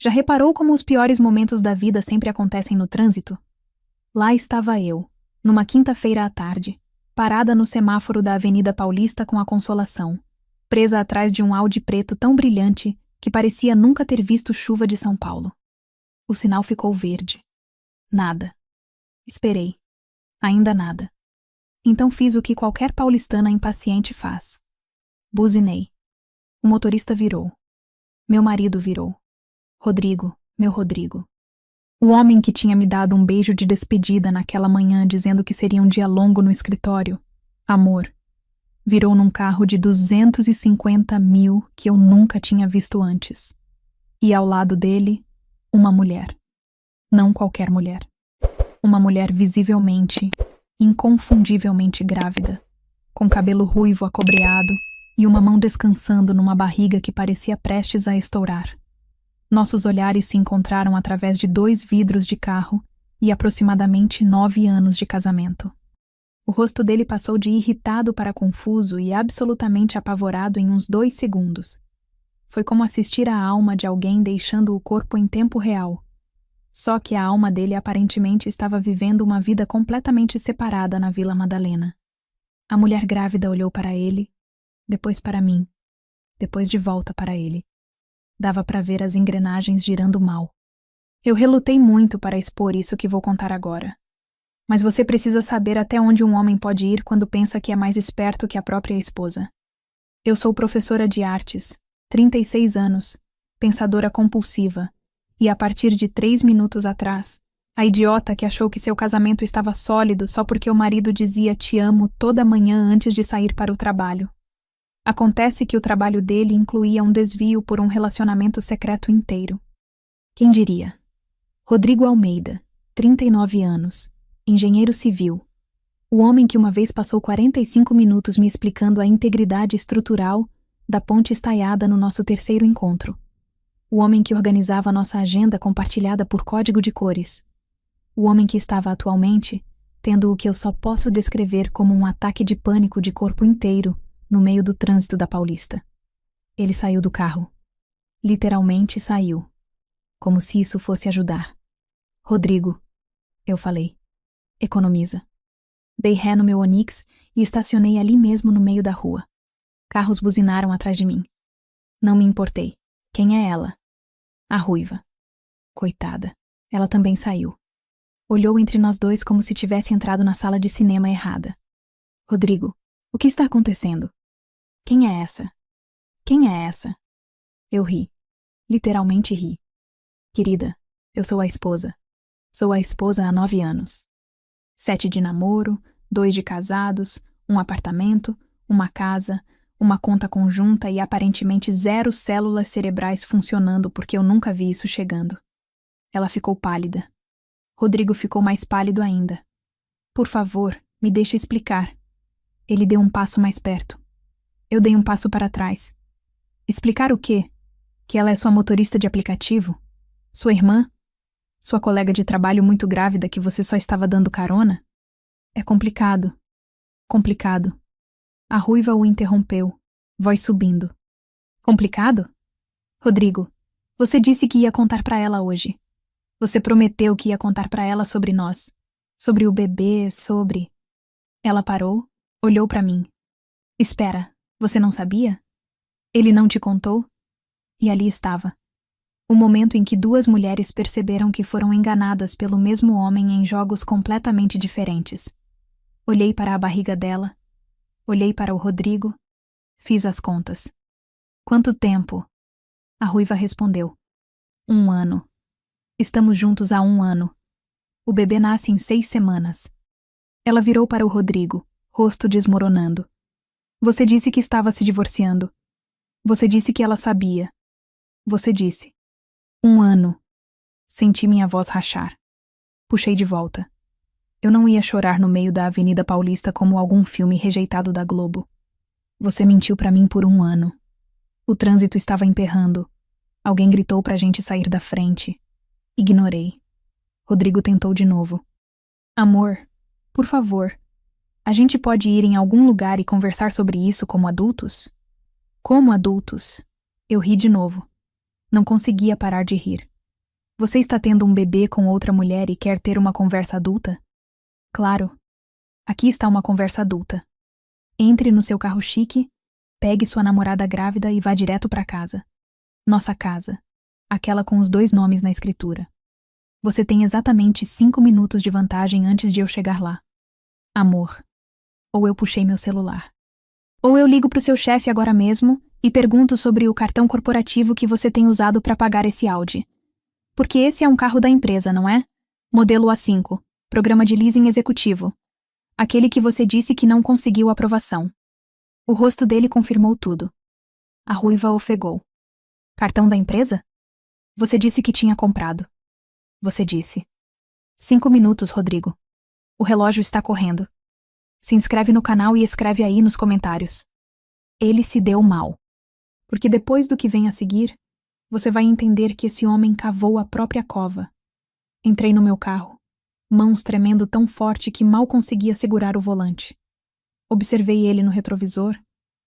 Já reparou como os piores momentos da vida sempre acontecem no trânsito? Lá estava eu, numa quinta-feira à tarde, parada no semáforo da Avenida Paulista com a Consolação, presa atrás de um Audi preto tão brilhante que parecia nunca ter visto chuva de São Paulo. O sinal ficou verde. Nada. Esperei. Ainda nada. Então fiz o que qualquer paulistana impaciente faz. Buzinei. O motorista virou. Meu marido virou. Rodrigo, meu Rodrigo. O homem que tinha me dado um beijo de despedida naquela manhã dizendo que seria um dia longo no escritório, amor, virou num carro de 250 mil que eu nunca tinha visto antes. E ao lado dele, uma mulher. Não qualquer mulher. Uma mulher visivelmente, inconfundivelmente grávida, com cabelo ruivo acobreado e uma mão descansando numa barriga que parecia prestes a estourar. Nossos olhares se encontraram através de 2 vidros de carro e aproximadamente 9 anos de casamento. O rosto dele passou de irritado para confuso e absolutamente apavorado em uns 2 segundos. Foi como assistir à alma de alguém deixando o corpo em tempo real. Só que a alma dele aparentemente estava vivendo uma vida completamente separada na Vila Madalena. A mulher grávida olhou para ele, depois para mim, depois de volta para ele. Dava para ver as engrenagens girando mal. Eu relutei muito para expor isso que vou contar agora. Mas você precisa saber até onde um homem pode ir quando pensa que é mais esperto que a própria esposa. Eu sou professora de artes, 36 anos, pensadora compulsiva, e a partir de 3 minutos atrás, a idiota que achou que seu casamento estava sólido só porque o marido dizia te amo toda manhã antes de sair para o trabalho. Acontece que o trabalho dele incluía um desvio por um relacionamento secreto inteiro. Quem diria? Rodrigo Almeida, 39 anos, engenheiro civil. O homem que uma vez passou 45 minutos me explicando a integridade estrutural da ponte estaiada no nosso 3º encontro. O homem que organizava nossa agenda compartilhada por código de cores. O homem que estava atualmente tendo o que eu só posso descrever como um ataque de pânico de corpo inteiro no meio do trânsito da Paulista. Ele saiu do carro. Literalmente saiu. Como se isso fosse ajudar. Rodrigo, eu falei, economiza. Dei ré no meu Onix e estacionei ali mesmo no meio da rua. Carros buzinaram atrás de mim. Não me importei. Quem é ela? A ruiva. Coitada. Ela também saiu. Olhou entre nós dois como se tivesse entrado na sala de cinema errada. Rodrigo, o que está acontecendo? Quem é essa? Quem é essa? Eu ri. Literalmente ri. Querida, eu sou a esposa. Sou a esposa há 9 anos. 7 de namoro, 2 de casados, um apartamento, uma casa, uma conta conjunta e aparentemente 0 células cerebrais funcionando porque eu nunca vi isso chegando. Ela ficou pálida. Rodrigo ficou mais pálido ainda. Por favor, me deixe explicar. Ele deu um passo mais perto. Eu dei um passo para trás. Explicar o quê? Que ela é sua motorista de aplicativo? Sua irmã? Sua colega de trabalho muito grávida que você só estava dando carona? É complicado. Complicado. A ruiva o interrompeu, voz subindo. Complicado? Rodrigo, você disse que ia contar para ela hoje. Você prometeu que ia contar para ela sobre nós. Sobre o bebê, sobre... Ela parou, olhou para mim. Espera, você não sabia? Ele não te contou? E ali estava. O momento em que 2 mulheres perceberam que foram enganadas pelo mesmo homem em jogos completamente diferentes. Olhei para a barriga dela. Olhei para o Rodrigo. Fiz as contas. Quanto tempo? A ruiva respondeu. 1 ano. Estamos juntos há 1 ano. O bebê nasce em 6 semanas. Ela virou para o Rodrigo, rosto desmoronando. Você disse que estava se divorciando. Você disse que ela sabia. Você disse. 1 ano. Senti minha voz rachar. Puxei de volta. Eu não ia chorar no meio da Avenida Paulista como algum filme rejeitado da Globo. Você mentiu pra mim por 1 ano. O trânsito estava emperrando. Alguém gritou pra gente sair da frente. Ignorei. Rodrigo tentou de novo. Amor, por favor, a gente pode ir em algum lugar e conversar sobre isso como adultos? Como adultos? Eu ri de novo. Não conseguia parar de rir. Você está tendo um bebê com outra mulher e quer ter uma conversa adulta? Claro. Aqui está uma conversa adulta. Entre no seu carro chique, pegue sua namorada grávida e vá direto para casa. Nossa casa. Aquela com os 2 nomes na escritura. Você tem exatamente 5 minutos de vantagem antes de eu chegar lá. Amor. Ou eu puxei meu celular. Ou eu ligo pro seu chefe agora mesmo e pergunto sobre o cartão corporativo que você tem usado para pagar esse Audi. Porque esse é um carro da empresa, não é? Modelo A5, programa de leasing executivo. Aquele que você disse que não conseguiu aprovação. O rosto dele confirmou tudo. A ruiva ofegou. Cartão da empresa? Você disse que tinha comprado. Você disse. 5 minutos, Rodrigo. O relógio está correndo. Se inscreve no canal e escreve aí nos comentários. Ele se deu mal. Porque depois do que vem a seguir, você vai entender que esse homem cavou a própria cova. Entrei no meu carro, mãos tremendo tão forte que mal conseguia segurar o volante. Observei ele no retrovisor,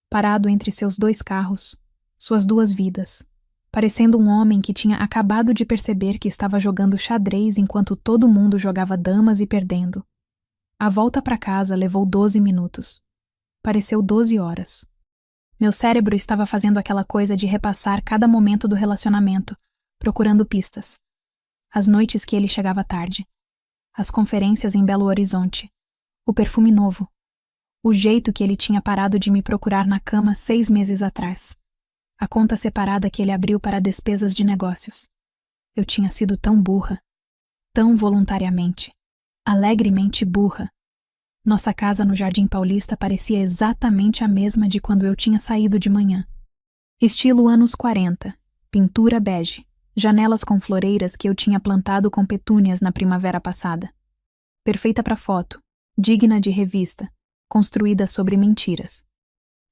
parado entre seus 2 carros, suas 2 vidas, parecendo um homem que tinha acabado de perceber que estava jogando xadrez enquanto todo mundo jogava damas e perdendo. A volta para casa levou 12 minutos. Pareceu 12 horas. Meu cérebro estava fazendo aquela coisa de repassar cada momento do relacionamento, procurando pistas. As noites que ele chegava tarde. As conferências em Belo Horizonte. O perfume novo. O jeito que ele tinha parado de me procurar na cama 6 meses atrás. A conta separada que ele abriu para despesas de negócios. Eu tinha sido tão burra. Tão voluntariamente. Alegremente burra. Nossa casa no Jardim Paulista parecia exatamente a mesma de quando eu tinha saído de manhã. Estilo anos 40, pintura bege, janelas com floreiras que eu tinha plantado com petúnias na primavera passada. Perfeita para foto, digna de revista, construída sobre mentiras.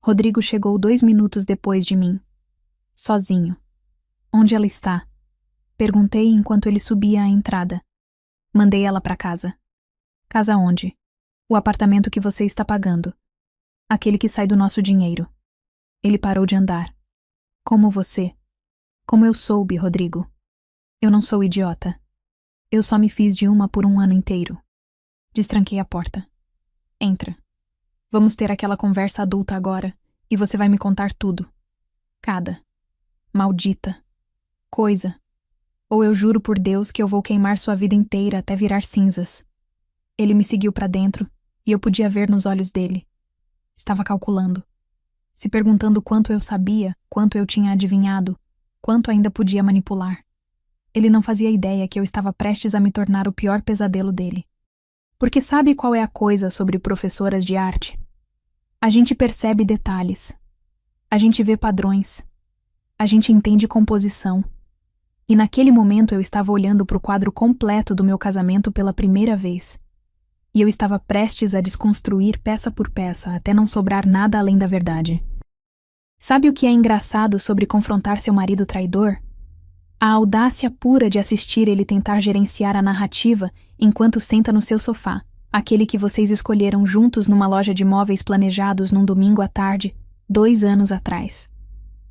Rodrigo chegou 2 minutos depois de mim. Sozinho. Onde ela está? Perguntei enquanto ele subia a entrada. Mandei ela para casa. Casa onde? O apartamento que você está pagando. Aquele que sai do nosso dinheiro. Ele parou de andar. Como você. Como eu soube, Rodrigo. Eu não sou idiota. Eu só me fiz de uma por um ano inteiro. Destranquei a porta. Entra. Vamos ter aquela conversa adulta agora e você vai me contar tudo. Cada. Maldita. Coisa. Ou eu juro por Deus que eu vou queimar sua vida inteira até virar cinzas. Ele me seguiu para dentro e eu podia ver nos olhos dele. Estava calculando. Se perguntando quanto eu sabia, quanto eu tinha adivinhado, quanto ainda podia manipular. Ele não fazia ideia que eu estava prestes a me tornar o pior pesadelo dele. Porque sabe qual é a coisa sobre professoras de arte? A gente percebe detalhes. A gente vê padrões. A gente entende composição. E naquele momento eu estava olhando para o quadro completo do meu casamento pela primeira vez. E eu estava prestes a desconstruir peça por peça até não sobrar nada além da verdade. Sabe o que é engraçado sobre confrontar seu marido traidor? A audácia pura de assistir ele tentar gerenciar a narrativa enquanto senta no seu sofá, aquele que vocês escolheram juntos numa loja de móveis planejados num domingo à tarde, 2 anos atrás.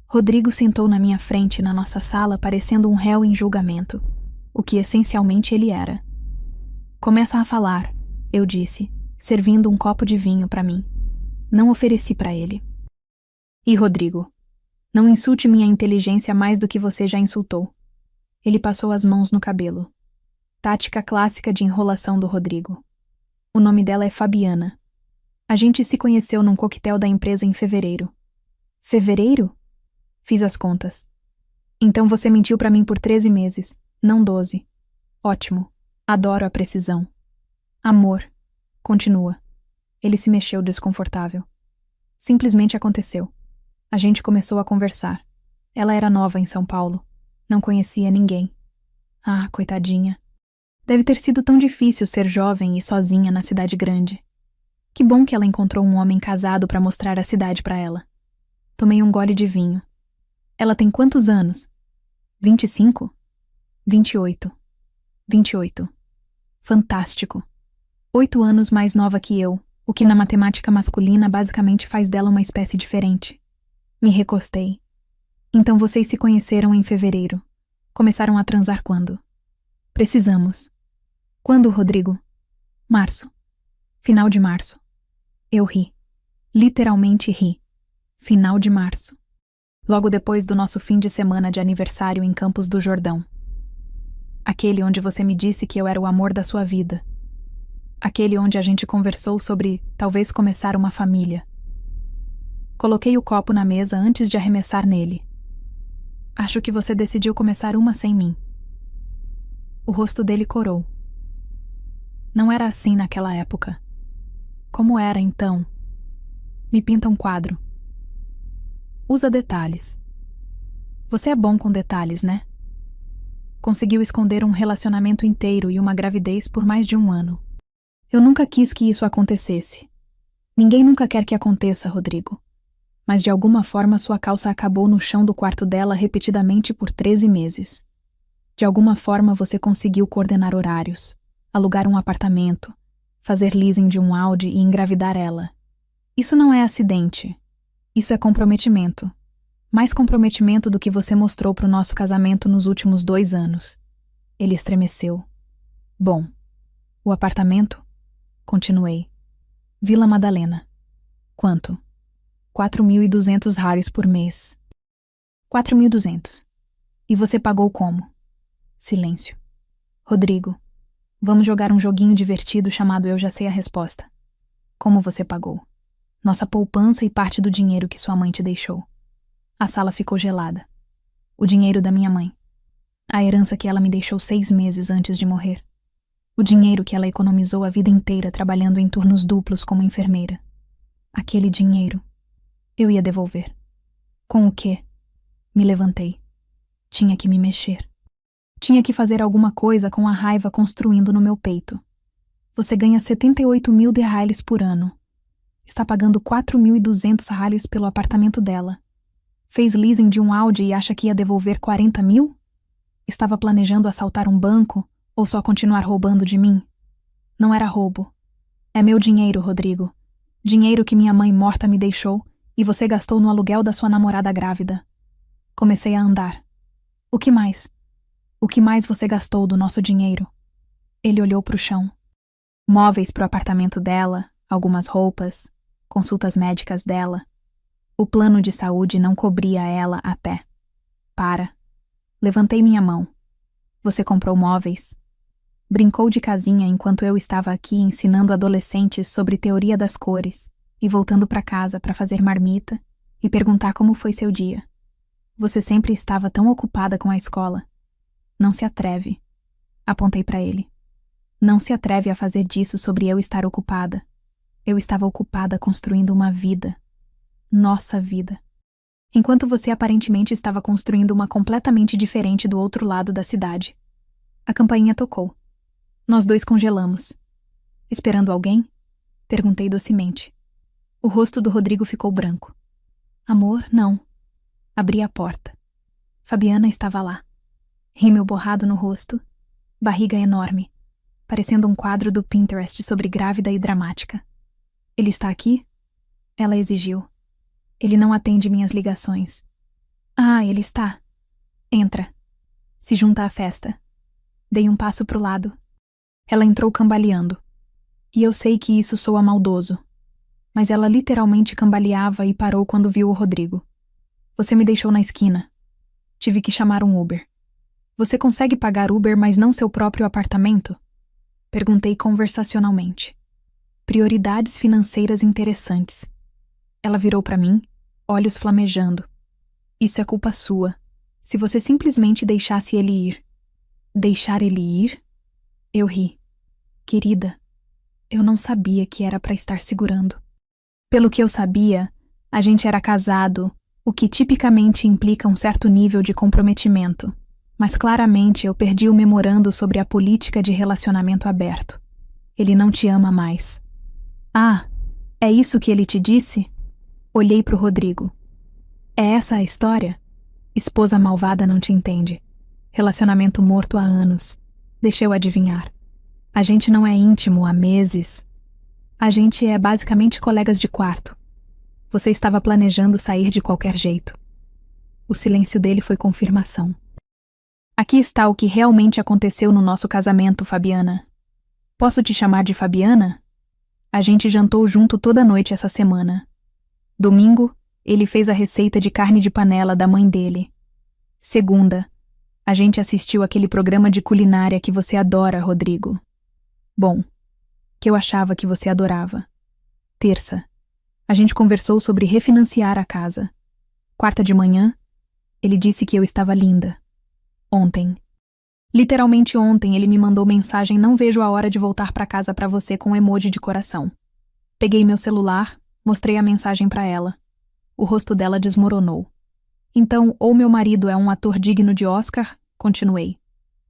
Rodrigo sentou na minha frente na nossa sala parecendo um réu em julgamento, o que essencialmente ele era. Começa a falar, eu disse, servindo um copo de vinho para mim. Não ofereci para ele. E Rodrigo, não insulte minha inteligência mais do que você já insultou. Ele passou as mãos no cabelo. Tática clássica de enrolação do Rodrigo. O nome dela é Fabiana. A gente se conheceu num coquetel da empresa em fevereiro. Fevereiro? Fiz as contas. Então você mentiu para mim por 13 meses, não 12. Ótimo. Adoro a precisão. Amor. Continua. Ele se mexeu desconfortável. Simplesmente aconteceu. A gente começou a conversar. Ela era nova em São Paulo. Não conhecia ninguém. Ah, coitadinha. Deve ter sido tão difícil ser jovem e sozinha na cidade grande. Que bom que ela encontrou um homem casado para mostrar a cidade para ela. Tomei um gole de vinho. Ela tem quantos anos? 25? 28. 28. Fantástico. 8 anos mais nova que eu, o que na matemática masculina basicamente faz dela uma espécie diferente. Me recostei. Então vocês se conheceram em fevereiro. Começaram a transar quando? Precisamos. Quando, Rodrigo? Março. Final de março. Eu ri. Literalmente ri. Final de março. Logo depois do nosso fim de semana de aniversário em Campos do Jordão. Aquele onde você me disse que eu era o amor da sua vida. Aquele onde a gente conversou sobre talvez começar uma família. Coloquei o copo na mesa antes de arremessar nele. Acho que você decidiu começar uma sem mim. O rosto dele corou. Não era assim naquela época. Como era então? Me pinta um quadro. Usa detalhes. Você é bom com detalhes, né? Conseguiu esconder um relacionamento inteiro e uma gravidez por mais de 1 ano. Eu nunca quis que isso acontecesse. Ninguém nunca quer que aconteça, Rodrigo. Mas de alguma forma sua calça acabou no chão do quarto dela repetidamente por 13 meses. De alguma forma você conseguiu coordenar horários, alugar um apartamento, fazer leasing de um Audi e engravidar ela. Isso não é acidente. Isso é comprometimento. Mais comprometimento do que você mostrou para o nosso casamento nos últimos 2 anos. Ele estremeceu. Bom, o apartamento? Continuei. Vila Madalena. Quanto? 4.200 reais por mês. 4.200. E você pagou como? Silêncio. Rodrigo, vamos jogar um joguinho divertido chamado Eu Já Sei a Resposta. Como você pagou? Nossa poupança e parte do dinheiro que sua mãe te deixou. A sala ficou gelada. O dinheiro da minha mãe. A herança que ela me deixou 6 meses antes de morrer. O dinheiro que ela economizou a vida inteira trabalhando em turnos duplos como enfermeira. Aquele dinheiro. Eu ia devolver. Com o quê? Me levantei. Tinha que me mexer. Tinha que fazer alguma coisa com a raiva construindo no meu peito. Você ganha 78.000 reais por ano. Está pagando 4.200 reais pelo apartamento dela. Fez leasing de um Audi e acha que ia devolver 40.000? Estava planejando assaltar um banco ou só continuar roubando de mim? Não era roubo. É meu dinheiro, Rodrigo. Dinheiro que minha mãe morta me deixou e você gastou no aluguel da sua namorada grávida. Comecei a andar. O que mais? O que mais você gastou do nosso dinheiro? Ele olhou para o chão. Móveis para o apartamento dela, algumas roupas, consultas médicas dela. O plano de saúde não cobria ela até. Para. Levantei minha mão. Você comprou móveis? Brincou de casinha enquanto eu estava aqui ensinando adolescentes sobre teoria das cores e voltando para casa para fazer marmita e perguntar como foi seu dia. Você sempre estava tão ocupada com a escola. Não se atreve. Apontei para ele. Não se atreve a fazer disso sobre eu estar ocupada. Eu estava ocupada construindo uma vida. Nossa vida. Enquanto você aparentemente estava construindo uma completamente diferente do outro lado da cidade. A campainha tocou. Nós 2 congelamos. Esperando alguém? Perguntei docemente. O rosto do Rodrigo ficou branco. Amor, não. Abri a porta. Fabiana estava lá. Rímel borrado no rosto. Barriga enorme. Parecendo um quadro do Pinterest sobre grávida e dramática. Ele está aqui? Ela exigiu. Ele não atende minhas ligações. Ah, ele está. Entra. Se junta à festa. Dei um passo pro lado. Ela entrou cambaleando. E eu sei que isso soa maldoso. Mas ela literalmente cambaleava e parou quando viu o Rodrigo. Você me deixou na esquina. Tive que chamar um Uber. Você consegue pagar Uber, mas não seu próprio apartamento? Perguntei conversacionalmente. Prioridades financeiras interessantes. Ela virou para mim, olhos flamejando. Isso é culpa sua. Se você simplesmente deixasse ele ir. Deixar ele ir? Eu ri. Querida, eu não sabia que era para estar segurando. Pelo que eu sabia, a gente era casado, o que tipicamente implica um certo nível de comprometimento. Mas claramente eu perdi o memorando sobre a política de relacionamento aberto. Ele não te ama mais. Ah, é isso que ele te disse? Olhei para o Rodrigo. É essa a história? Esposa malvada não te entende. Relacionamento morto há anos. Deixa eu adivinhar. A gente não é íntimo há meses. A gente é basicamente colegas de quarto. Você estava planejando sair de qualquer jeito. O silêncio dele foi confirmação. Aqui está o que realmente aconteceu no nosso casamento, Fabiana. Posso te chamar de Fabiana? A gente jantou junto toda noite essa semana. Domingo, ele fez a receita de carne de panela da mãe dele. Segunda, a gente assistiu aquele programa de culinária que você adora, Rodrigo. Bom, que eu achava que você adorava. Terça, a gente conversou sobre refinanciar a casa. Quarta de manhã, ele disse que eu estava linda. Ontem. Literalmente ontem ele me mandou mensagem: não vejo a hora de voltar para casa para você, com um emoji de coração. Peguei meu celular, mostrei a mensagem para ela. O rosto dela desmoronou. Então, ou meu marido é um ator digno de Oscar, continuei.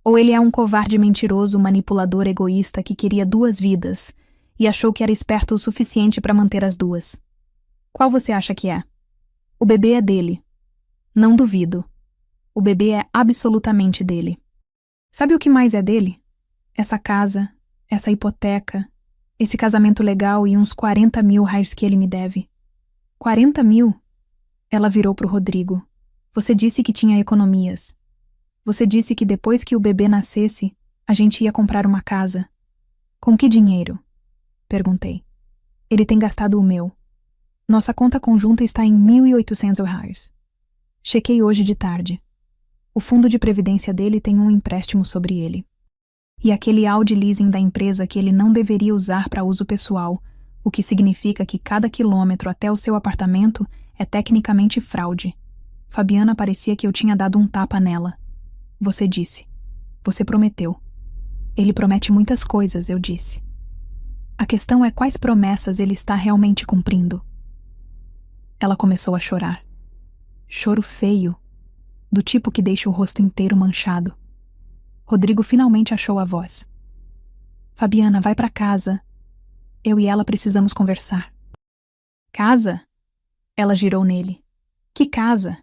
Ou ele é um covarde mentiroso, manipulador, egoísta que queria 2 vidas e achou que era esperto o suficiente para manter as 2. Qual você acha que é? O bebê é dele. Não duvido. O bebê é absolutamente dele. Sabe o que mais é dele? Essa casa, essa hipoteca, esse casamento legal e uns 40 mil reais que ele me deve. 40 mil? Ela virou pro Rodrigo. Você disse que tinha economias. Você disse que depois que o bebê nascesse, a gente ia comprar uma casa. Com que dinheiro? Perguntei. Ele tem gastado o meu. Nossa conta conjunta está em 1.800 reais. Chequei hoje de tarde. O fundo de previdência dele tem um empréstimo sobre ele. E aquele Audi leasing da empresa que ele não deveria usar para uso pessoal, o que significa que cada quilômetro até o seu apartamento é tecnicamente fraude. Fabiana, parecia que eu tinha dado um tapa nela. Você disse. Você prometeu. Ele promete muitas coisas, eu disse. A questão é quais promessas ele está realmente cumprindo. Ela começou a chorar. Choro feio, do tipo que deixa o rosto inteiro manchado. Rodrigo finalmente achou a voz. Fabiana, vai para casa. Eu e ela precisamos conversar. Casa? Ela girou nele. Que casa?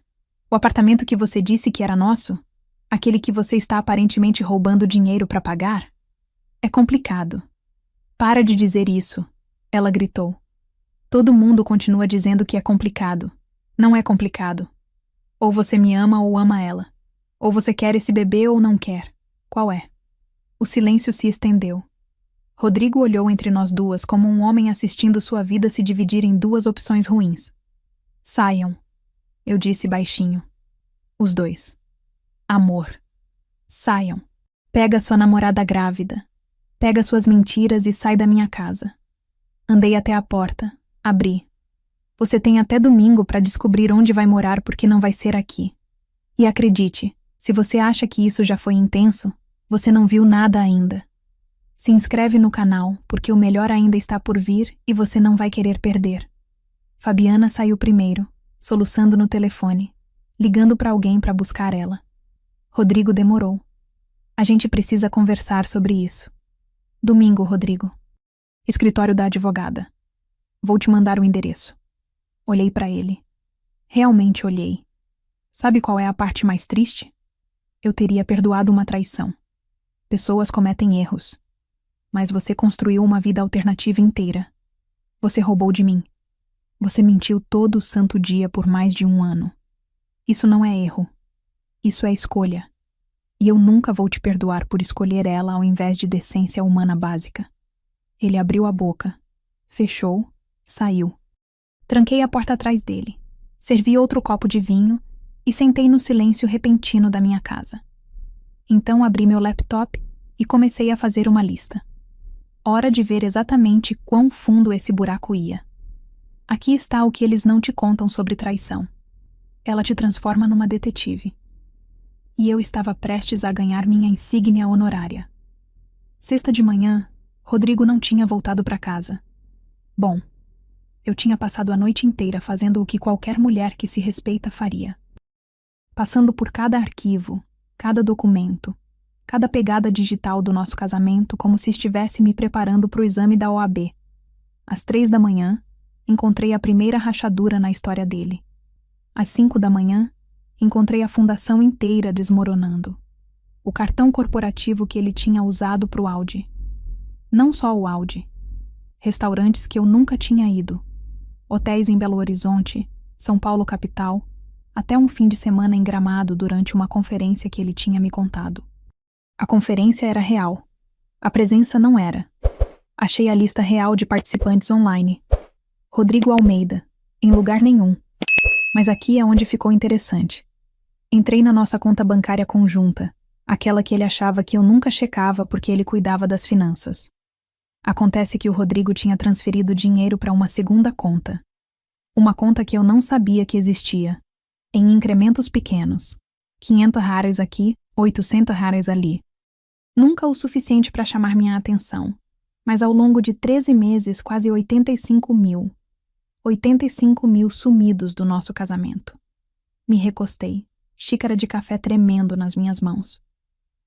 O apartamento que você disse que era nosso? Aquele que você está aparentemente roubando dinheiro para pagar? É complicado. Para de dizer isso, ela gritou. Todo mundo continua dizendo que é complicado. Não é complicado. Ou você me ama ou ama ela. Ou você quer esse bebê ou não quer. Qual é? O silêncio se estendeu. Rodrigo olhou entre nós duas como um homem assistindo sua vida se dividir em 2 opções ruins. Saiam, eu disse baixinho. Os 2. Amor. Saiam. Pega sua namorada grávida. Pega suas mentiras e sai da minha casa. Andei até a porta. Abri. Você tem até domingo para descobrir onde vai morar, porque não vai ser aqui. E acredite, se você acha que isso já foi intenso, você não viu nada ainda. Se inscreve no canal, porque o melhor ainda está por vir e você não vai querer perder. Fabiana saiu primeiro, soluçando no telefone, ligando para alguém para buscar ela. Rodrigo demorou. A gente precisa conversar sobre isso. Domingo, Rodrigo. Escritório da advogada. Vou te mandar o endereço. Olhei para ele. Realmente olhei. Sabe qual é a parte mais triste? Eu teria perdoado uma traição. Pessoas cometem erros. Mas você construiu uma vida alternativa inteira. Você roubou de mim. Você mentiu todo o santo dia por mais de 1 ano. Isso não é erro. Isso é escolha. E eu nunca vou te perdoar por escolher ela ao invés de decência humana básica. Ele abriu a boca, fechou, saiu. Tranquei a porta atrás dele, servi outro copo de vinho e sentei no silêncio repentino da minha casa. Então abri meu laptop e comecei a fazer uma lista. Hora de ver exatamente quão fundo esse buraco ia. Aqui está o que eles não te contam sobre traição. Ela te transforma numa detetive. E eu estava prestes a ganhar minha insígnia honorária. Sexta de manhã, Rodrigo não tinha voltado para casa. Bom, eu tinha passado a noite inteira fazendo o que qualquer mulher que se respeita faria. Passando por cada arquivo, cada documento, cada pegada digital do nosso casamento como se estivesse me preparando para o exame da OAB. Às 3 da manhã, encontrei a primeira rachadura na história dele. Às 5 da manhã, encontrei a fundação inteira desmoronando. O cartão corporativo que ele tinha usado para o Audi. Não só o Audi. Restaurantes que eu nunca tinha ido. Hotéis em Belo Horizonte, São Paulo capital, até um fim de semana em Gramado durante uma conferência que ele tinha me contado. A conferência era real. A presença não era. Achei a lista real de participantes online. Rodrigo Almeida, em lugar nenhum. Mas aqui é onde ficou interessante. Entrei na nossa conta bancária conjunta, aquela que ele achava que eu nunca checava porque ele cuidava das finanças. Acontece que o Rodrigo tinha transferido dinheiro para uma segunda conta. Uma conta que eu não sabia que existia, em incrementos pequenos. R$ 500 aqui, R$ 800 ali. Nunca o suficiente para chamar minha atenção, mas ao longo de 13 meses, quase 85 mil. 85 mil sumidos do nosso casamento. Me recostei, xícara de café tremendo nas minhas mãos.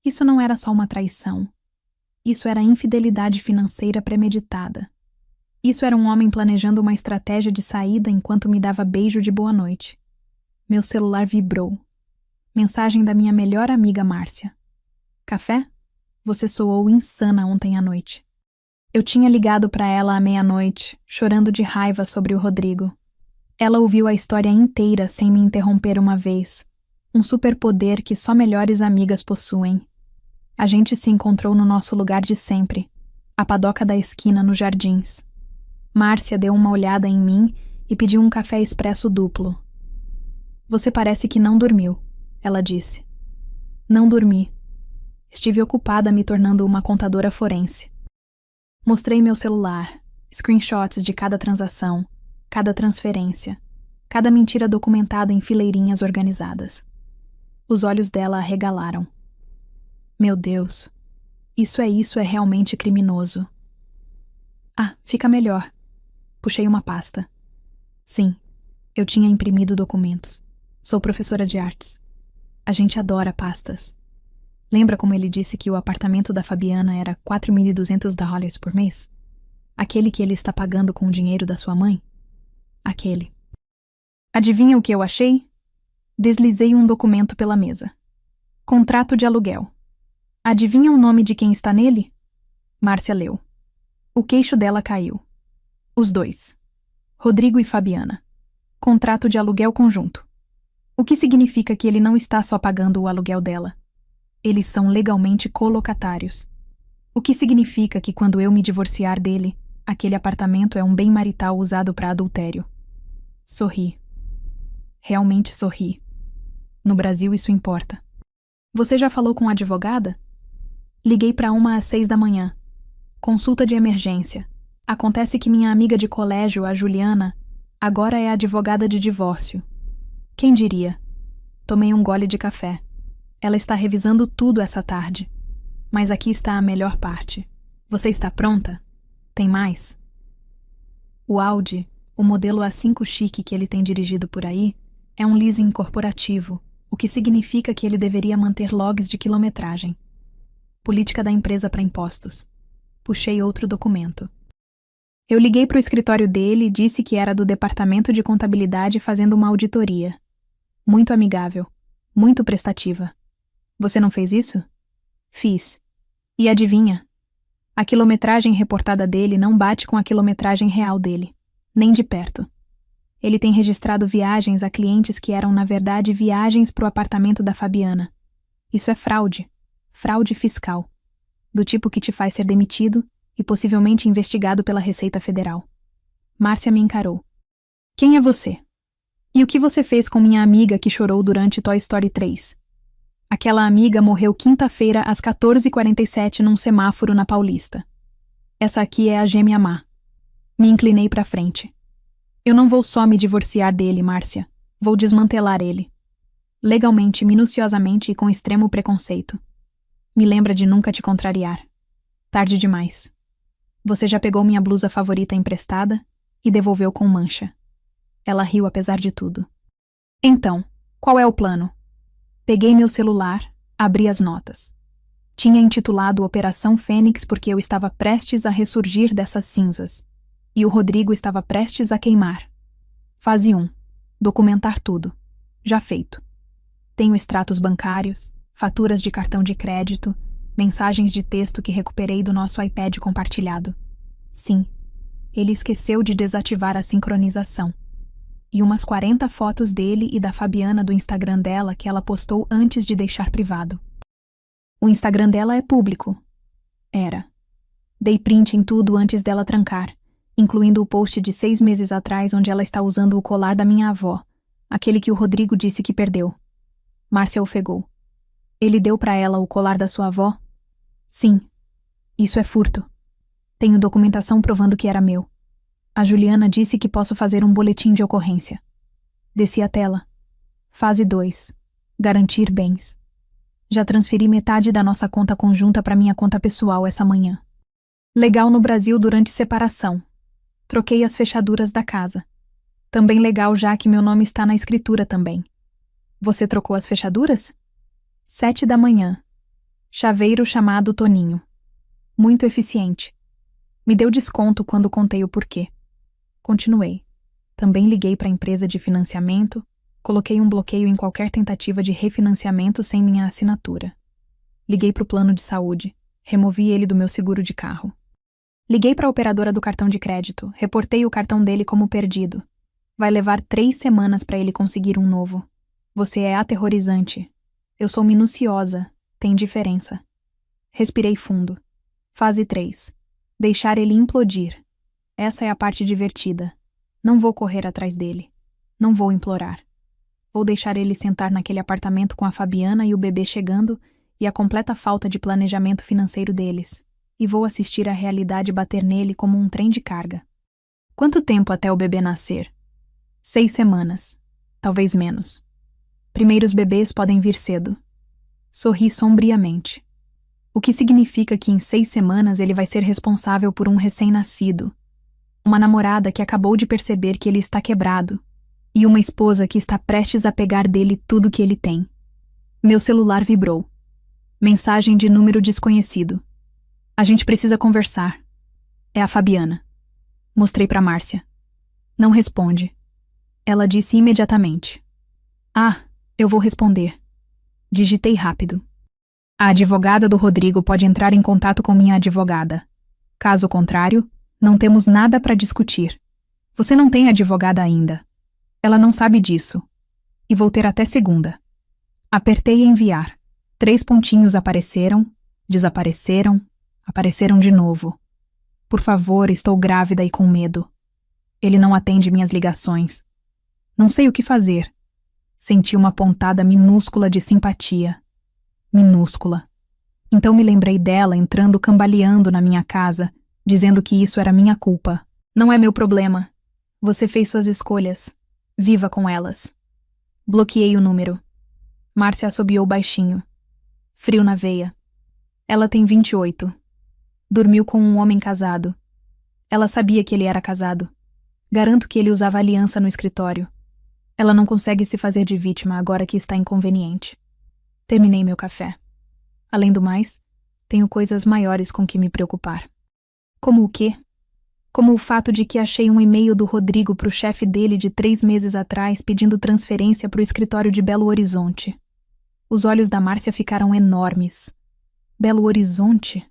Isso não era só uma traição. Isso era infidelidade financeira premeditada. Isso era um homem planejando uma estratégia de saída enquanto me dava beijo de boa noite. Meu celular vibrou. Mensagem da minha melhor amiga Márcia. Café? Você soou insana ontem à noite. Eu tinha ligado para ela à meia-noite, chorando de raiva sobre o Rodrigo. Ela ouviu a história inteira sem me interromper uma vez. Um superpoder que só melhores amigas possuem. A gente se encontrou no nosso lugar de sempre, a padoca da esquina nos Jardins. Márcia deu uma olhada em mim e pediu um café expresso duplo. Você parece que não dormiu, ela disse. Não dormi. Estive ocupada me tornando uma contadora forense. Mostrei meu celular, screenshots de cada transação, cada transferência, cada mentira documentada em fileirinhas organizadas. Os olhos dela arregalaram. Meu Deus, isso é realmente criminoso. Ah, fica melhor. Puxei uma pasta. Sim, eu tinha imprimido documentos. Sou professora de artes. A gente adora pastas. Lembra como ele disse que o apartamento da Fabiana era $4.200 por mês? Aquele que ele está pagando com o dinheiro da sua mãe? Aquele. Adivinha o que eu achei? Deslizei um documento pela mesa. Contrato de aluguel. Adivinha o nome de quem está nele? Márcia leu. O queixo dela caiu. Os dois. Rodrigo e Fabiana. Contrato de aluguel conjunto. O que significa que ele não está só pagando o aluguel dela. Eles são legalmente colocatários. O que significa que quando eu me divorciar dele, aquele apartamento é um bem marital usado para adultério. Sorri. Realmente sorri. No Brasil isso importa. Você já falou com a advogada? Liguei para 1h às 6 da manhã. Consulta de emergência. Acontece que minha amiga de colégio, a Juliana, agora é advogada de divórcio. Quem diria? Tomei um gole de café. Ela está revisando tudo essa tarde. Mas aqui está a melhor parte. Você está pronta? Tem mais? O Audi, o modelo A5 chique que ele tem dirigido por aí, é um leasing corporativo, o que significa que ele deveria manter logs de quilometragem. Política da empresa para impostos. Puxei outro documento. Eu liguei para o escritório dele e disse que era do departamento de contabilidade fazendo uma auditoria. Muito amigável. Muito prestativa. Você não fez isso? Fiz. E adivinha? A quilometragem reportada dele não bate com a quilometragem real dele. Nem de perto. Ele tem registrado viagens a clientes que eram, na verdade, viagens para o apartamento da Fabiana. Isso é fraude. Fraude fiscal. Do tipo que te faz ser demitido e possivelmente investigado pela Receita Federal. Márcia me encarou. Quem é você? E o que você fez com minha amiga que chorou durante Toy Story 3? Aquela amiga morreu quinta-feira às 14h47 num semáforo na Paulista. Essa aqui é a gêmea má. Me inclinei para frente. Eu não vou só me divorciar dele, Márcia. Vou desmantelar ele. Legalmente, minuciosamente e com extremo preconceito. Me lembra de nunca te contrariar. Tarde demais. Você já pegou minha blusa favorita emprestada e devolveu com mancha. Ela riu apesar de tudo. Então, qual é o plano? Peguei meu celular, abri as notas. Tinha intitulado Operação Fênix porque eu estava prestes a ressurgir dessas cinzas. E o Rodrigo estava prestes a queimar. Fase 1. Documentar tudo. Já feito. Tenho extratos bancários, faturas de cartão de crédito, mensagens de texto que recuperei do nosso iPad compartilhado. Sim, ele esqueceu de desativar a sincronização. e umas 40 fotos dele e da Fabiana do Instagram dela que ela postou antes de deixar privado. O Instagram dela é público. Era. Dei print em tudo antes dela trancar, incluindo o post de 6 meses atrás onde ela está usando o colar da minha avó, aquele que o Rodrigo disse que perdeu. Márcia ofegou. Ele deu para ela o colar da sua avó? Sim. Isso é furto. Tenho documentação provando que era meu. A Juliana disse que posso fazer um boletim de ocorrência. Desci a tela. Fase 2. Garantir bens. Já transferi metade da nossa conta conjunta para minha conta pessoal essa manhã. Legal no Brasil durante separação. Troquei as fechaduras da casa. Também legal já que meu nome está na escritura também. Você trocou as fechaduras? 7 da manhã. Chaveiro chamado Toninho. Muito eficiente. Me deu desconto quando contei o porquê. Continuei. Também liguei para a empresa de financiamento, coloquei um bloqueio em qualquer tentativa de refinanciamento sem minha assinatura. Liguei para o plano de saúde, removi ele do meu seguro de carro. Liguei para a operadora do cartão de crédito, reportei o cartão dele como perdido. Vai levar 3 semanas para ele conseguir um novo. Você é aterrorizante. Eu sou minuciosa, tem diferença. Respirei fundo. Fase 3. Deixar ele implodir. Essa é a parte divertida. Não vou correr atrás dele. Não vou implorar. Vou deixar ele sentar naquele apartamento com a Fabiana e o bebê chegando e a completa falta de planejamento financeiro deles. E vou assistir a realidade bater nele como um trem de carga. Quanto tempo até o bebê nascer? 6 semanas. Talvez menos. Primeiros bebês podem vir cedo. Sorri sombriamente. O que significa que em 6 semanas ele vai ser responsável por um recém-nascido. Uma namorada que acabou de perceber que ele está quebrado. E uma esposa que está prestes a pegar dele tudo que ele tem. Meu celular vibrou. Mensagem de número desconhecido. A gente precisa conversar. É a Fabiana. Mostrei para Márcia. Não responde. Ela disse imediatamente. Ah, eu vou responder. Digitei rápido. A advogada do Rodrigo pode entrar em contato com minha advogada. Caso contrário, não temos nada para discutir. Você não tem advogada ainda. Ela não sabe disso. E vou ter até segunda. Apertei enviar. 3 pontinhos apareceram, desapareceram, apareceram de novo. Por favor, estou grávida e com medo. Ele não atende minhas ligações. Não sei o que fazer. Senti uma pontada minúscula de simpatia. Minúscula. Então me lembrei dela entrando cambaleando na minha casa, dizendo que isso era minha culpa. Não é meu problema. Você fez suas escolhas. Viva com elas. Bloqueei o número. Márcia assobiou baixinho. Frio na veia. Ela tem 28. Dormiu com um homem casado. Ela sabia que ele era casado. Garanto que ele usava aliança no escritório. Ela não consegue se fazer de vítima agora que está inconveniente. Terminei meu café. Além do mais, tenho coisas maiores com que me preocupar. Como o quê? Como o fato de que achei um e-mail do Rodrigo pro chefe dele de 3 meses atrás pedindo transferência pro escritório de Belo Horizonte. Os olhos da Márcia ficaram enormes. Belo Horizonte?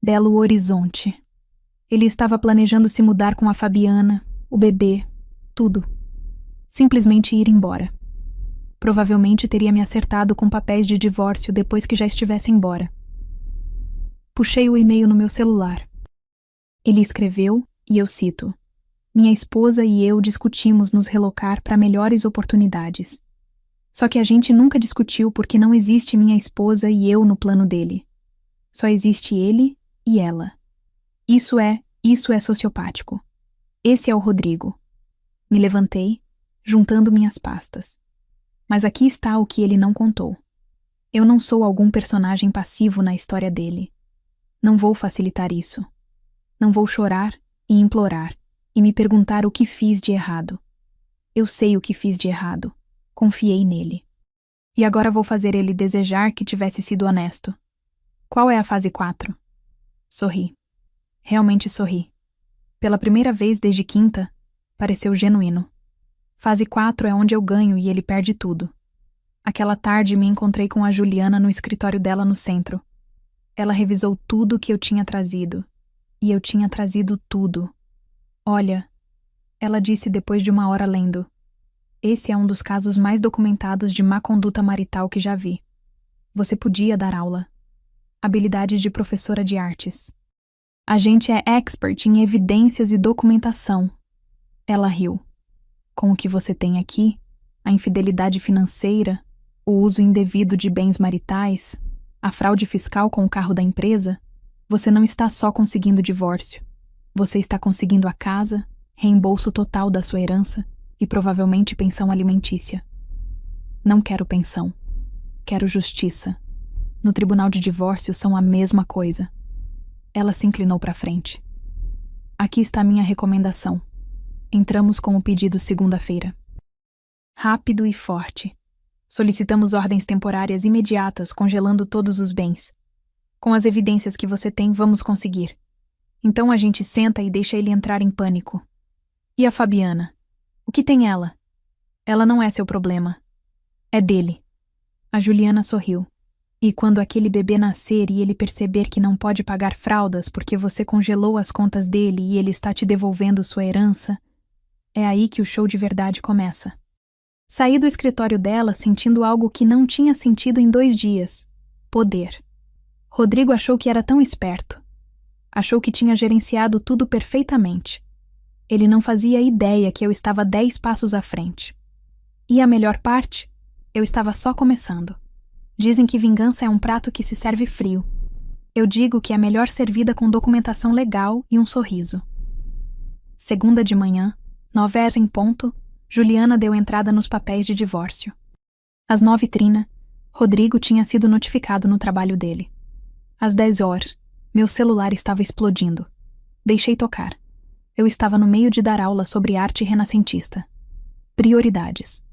Belo Horizonte. Ele estava planejando se mudar com a Fabiana, o bebê, tudo. Simplesmente ir embora. Provavelmente teria me acertado com papéis de divórcio depois que já estivesse embora. Puxei o e-mail no meu celular. Ele escreveu, e eu cito: minha esposa e eu discutimos nos relocar para melhores oportunidades. Só que a gente nunca discutiu porque não existe minha esposa e eu no plano dele. Só existe ele e ela. Isso é sociopático. Esse é o Rodrigo. Me levantei, juntando minhas pastas. Mas aqui está o que ele não contou. Eu não sou algum personagem passivo na história dele. Não vou facilitar isso. Não vou chorar e implorar e me perguntar o que fiz de errado. Eu sei o que fiz de errado. Confiei nele. E agora vou fazer ele desejar que tivesse sido honesto. Qual é a fase 4? Sorri. Realmente sorri. Pela primeira vez desde quinta, pareceu genuíno. Fase 4 é onde eu ganho e ele perde tudo. Aquela tarde me encontrei com a Juliana no escritório dela no centro. Ela revisou tudo que eu tinha trazido. E eu tinha trazido tudo. Olha, ela disse depois de 1 hora lendo, Esse é um dos casos mais documentados de má conduta marital que já vi. Você podia dar aula. Habilidades de professora de artes. A gente é expert em evidências e documentação. Ela riu. Com o que você tem aqui, a infidelidade financeira, o uso indevido de bens maritais, a fraude fiscal com o carro da empresa, você não está só conseguindo divórcio. Você está conseguindo a casa, reembolso total da sua herança e provavelmente pensão alimentícia. Não quero pensão. Quero justiça. No tribunal de divórcio são a mesma coisa. Ela se inclinou para frente. Aqui está a minha recomendação. Entramos com o pedido segunda-feira. Rápido e forte. Solicitamos ordens temporárias imediatas, congelando todos os bens. Com as evidências que você tem, vamos conseguir. Então a gente senta e deixa ele entrar em pânico. E a Fabiana? O que tem ela? Ela não é seu problema. É dele. A Juliana sorriu. E quando aquele bebê nascer e ele perceber que não pode pagar fraldas porque você congelou as contas dele e ele está te devolvendo sua herança, é aí que o show de verdade começa. Saí do escritório dela sentindo algo que não tinha sentido em 2 dias. Poder. Rodrigo achou que era tão esperto. Achou que tinha gerenciado tudo perfeitamente. Ele não fazia ideia que eu estava 10 passos à frente. E a melhor parte? Eu estava só começando. Dizem que vingança é um prato que se serve frio. Eu digo que é melhor servida com documentação legal e um sorriso. Segunda de manhã, 9h em ponto, Juliana deu entrada nos papéis de divórcio. Às 9h30, Rodrigo tinha sido notificado no trabalho dele. Às 10h, meu celular estava explodindo. Deixei tocar. Eu estava no meio de dar aula sobre arte renascentista. Prioridades.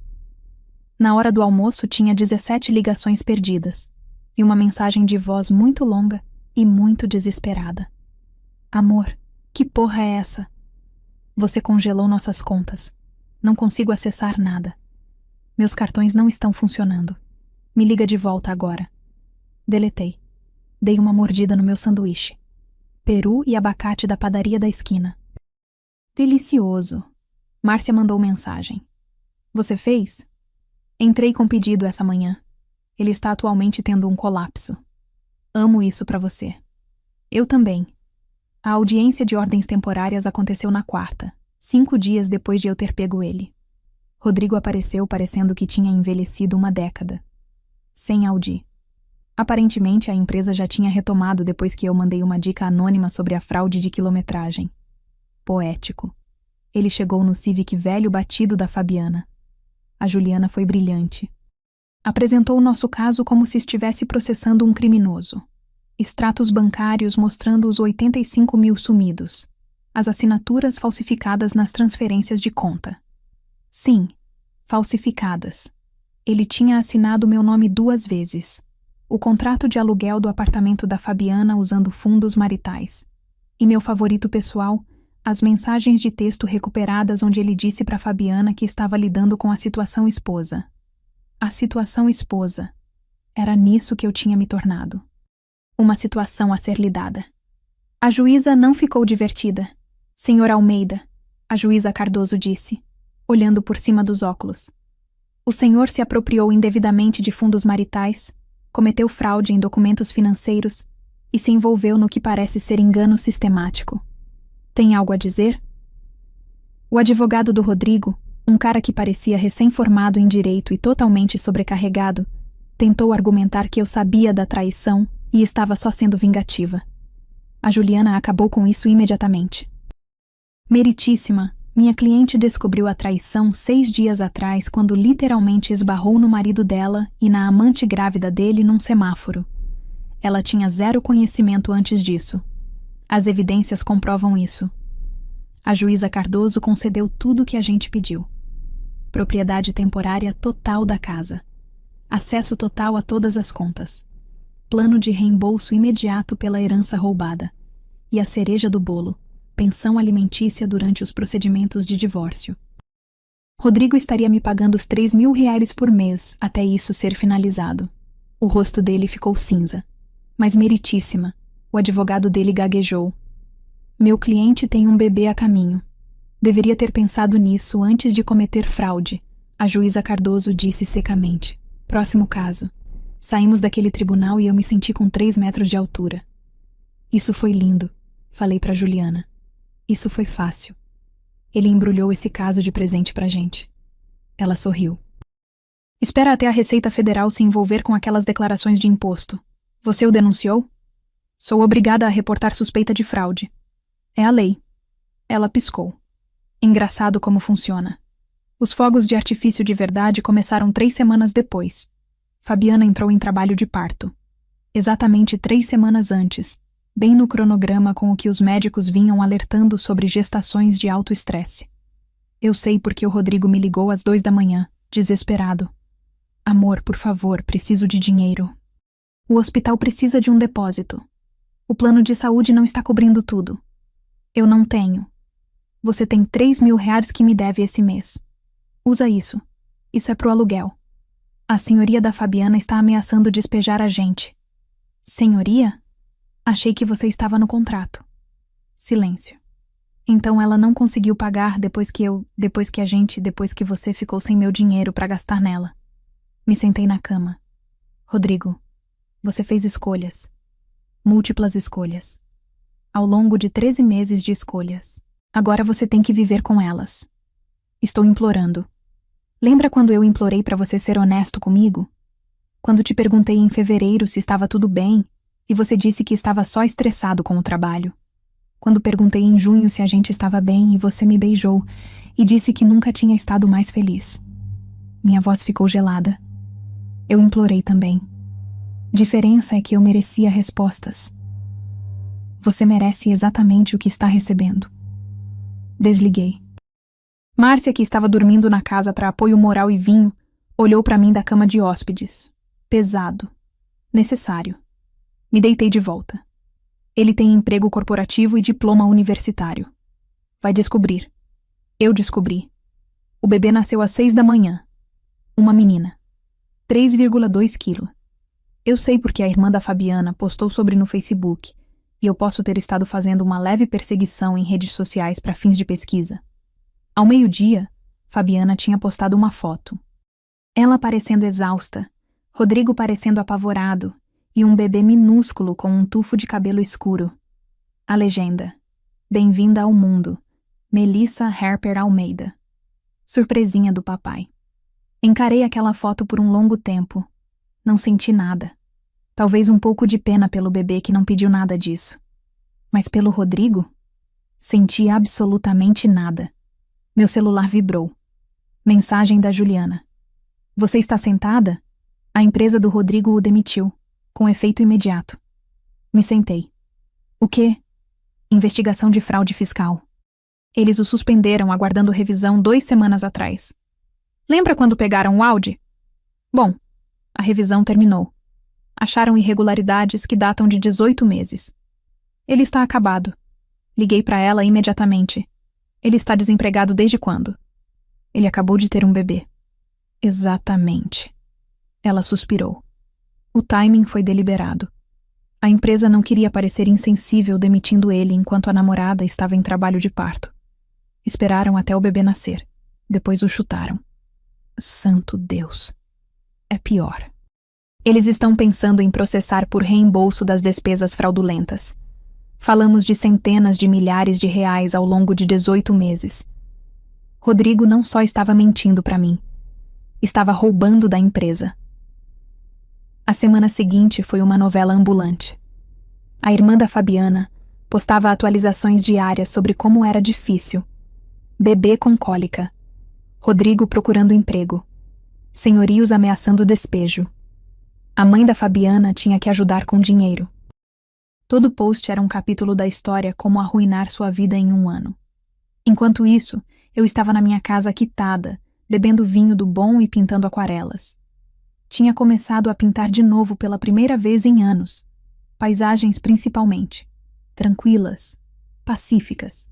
Na hora do almoço tinha 17 ligações perdidas e uma mensagem de voz muito longa e muito desesperada. Amor, que porra é essa? Você congelou nossas contas. Não consigo acessar nada. Meus cartões não estão funcionando. Me liga de volta agora. Deletei. Dei uma mordida no meu sanduíche. Peru e abacate da padaria da esquina. Delicioso. Márcia mandou mensagem. Você fez? Entrei com pedido essa manhã. Ele está atualmente tendo um colapso. Amo isso pra você. Eu também. A audiência de ordens temporárias aconteceu na quarta, 5 dias depois de eu ter pego ele. Rodrigo apareceu parecendo que tinha envelhecido 1 década. Sem Audi. Aparentemente a empresa já tinha retomado depois que eu mandei uma dica anônima sobre a fraude de quilometragem. Poético. Ele chegou no Civic velho batido da Fabiana. A Juliana foi brilhante. Apresentou o nosso caso como se estivesse processando um criminoso. Extratos bancários mostrando os 85 mil sumidos. As assinaturas falsificadas nas transferências de conta. Sim, falsificadas. Ele tinha assinado meu nome 2 vezes. O contrato de aluguel do apartamento da Fabiana usando fundos maritais. E meu favorito pessoal, as mensagens de texto recuperadas onde ele disse para Fabiana que estava lidando com a situação esposa. A situação esposa. Era nisso que eu tinha me tornado. Uma situação a ser lidada. A juíza não ficou divertida. Senhor Almeida, a juíza Cardoso disse, olhando por cima dos óculos. O senhor se apropriou indevidamente de fundos maritais, cometeu fraude em documentos financeiros e se envolveu no que parece ser engano sistemático. Tem algo a dizer? O advogado do Rodrigo, um cara que parecia recém-formado em direito e totalmente sobrecarregado, tentou argumentar que eu sabia da traição e estava só sendo vingativa. A Juliana acabou com isso imediatamente. Meritíssima, minha cliente descobriu a traição 6 dias atrás quando literalmente esbarrou no marido dela e na amante grávida dele num semáforo. Ela tinha 0 conhecimento antes disso. As evidências comprovam isso. A juíza Cardoso concedeu tudo o que a gente pediu. Propriedade temporária total da casa. Acesso total a todas as contas. Plano de reembolso imediato pela herança roubada. E a cereja do bolo, pensão alimentícia durante os procedimentos de divórcio. Rodrigo estaria me pagando os R$3.000 por mês até isso ser finalizado. O rosto dele ficou cinza. Mas meritíssima, o advogado dele gaguejou. Meu cliente tem um bebê a caminho. Deveria ter pensado nisso antes de cometer fraude, A juíza Cardoso disse secamente. Próximo caso. Saímos daquele tribunal e eu me senti com 3 metros de altura. Isso foi lindo, falei para Juliana. Isso foi fácil. Ele embrulhou esse caso de presente pra gente. Ela sorriu. Espera até a Receita Federal se envolver com aquelas declarações de imposto. Você o denunciou? Sou obrigada a reportar suspeita de fraude. É a lei. Ela piscou. Engraçado como funciona. Os fogos de artifício de verdade começaram 3 semanas depois. Fabiana entrou em trabalho de parto. Exatamente 3 semanas antes, bem no cronograma com o que os médicos vinham alertando sobre gestações de alto estresse. Eu sei porque o Rodrigo me ligou às 2 da manhã, desesperado. Amor, por favor, preciso de dinheiro. O hospital precisa de um depósito. O plano de saúde não está cobrindo tudo. Eu não tenho. Você tem 3.000 reais que me deve esse mês. Usa isso. Isso é pro aluguel. A senhoria da Fabiana está ameaçando despejar a gente. Senhoria? Achei que você estava no contrato. Silêncio. Então ela não conseguiu pagar depois que você ficou sem meu dinheiro para gastar nela. Me sentei na cama. Rodrigo, você fez escolhas. Múltiplas escolhas. Ao longo de 13 meses de escolhas. Agora você tem que viver com elas. Estou implorando. Lembra quando eu implorei para você ser honesto comigo? Quando te perguntei em fevereiro se estava tudo bem e você disse que estava só estressado com o trabalho. Quando perguntei em junho se a gente estava bem e você me beijou e disse que nunca tinha estado mais feliz. Minha voz ficou gelada. Eu implorei também. Diferença é que eu merecia respostas. Você merece exatamente o que está recebendo. Desliguei. Márcia, que estava dormindo na casa para apoio moral e vinho, olhou para mim da cama de hóspedes. Pesado. Necessário. Me deitei de volta. Ele tem emprego corporativo e diploma universitário. Vai descobrir. Eu descobri. O bebê nasceu às 6 da manhã. Uma menina. 3,2 quilos. Eu sei porque a irmã da Fabiana postou sobre no Facebook e eu posso ter estado fazendo uma leve perseguição em redes sociais para fins de pesquisa. Ao meio-dia, Fabiana tinha postado uma foto. Ela parecendo exausta, Rodrigo parecendo apavorado e um bebê minúsculo com um tufo de cabelo escuro. A legenda: Bem-vinda ao mundo, Melissa Harper Almeida. Surpresinha do papai. Encarei aquela foto por um longo tempo. Não senti nada. Talvez um pouco de pena pelo bebê que não pediu nada disso. Mas pelo Rodrigo? Senti absolutamente nada. Meu celular vibrou. Mensagem da Juliana. Você está sentada? A empresa do Rodrigo o demitiu, com efeito imediato. Me sentei. O quê? Investigação de fraude fiscal. Eles o suspenderam aguardando revisão 2 semanas atrás. Lembra quando pegaram o Audi? Bom, a revisão terminou. Acharam irregularidades que datam de 18 meses. Ele está acabado. Liguei para ela imediatamente. Ele está desempregado desde quando? Ele acabou de ter um bebê. Exatamente. Ela suspirou. O timing foi deliberado. A empresa não queria parecer insensível demitindo ele enquanto a namorada estava em trabalho de parto. Esperaram até o bebê nascer. Depois o chutaram. Santo Deus. É pior. Eles estão pensando em processar por reembolso das despesas fraudulentas. Falamos de centenas de milhares de reais ao longo de 18 meses. Rodrigo não só estava mentindo para mim, estava roubando da empresa. A semana seguinte foi uma novela ambulante. A irmã da Fabiana postava atualizações diárias sobre como era difícil. Bebê com cólica. Rodrigo procurando emprego. Senhorios ameaçando despejo. A mãe da Fabiana tinha que ajudar com dinheiro. Todo post era um capítulo da história como arruinar sua vida em 1 ano. Enquanto isso, eu estava na minha casa quitada, bebendo vinho do bom e pintando aquarelas. Tinha começado a pintar de novo pela primeira vez em anos. Paisagens principalmente. Tranquilas. Pacíficas.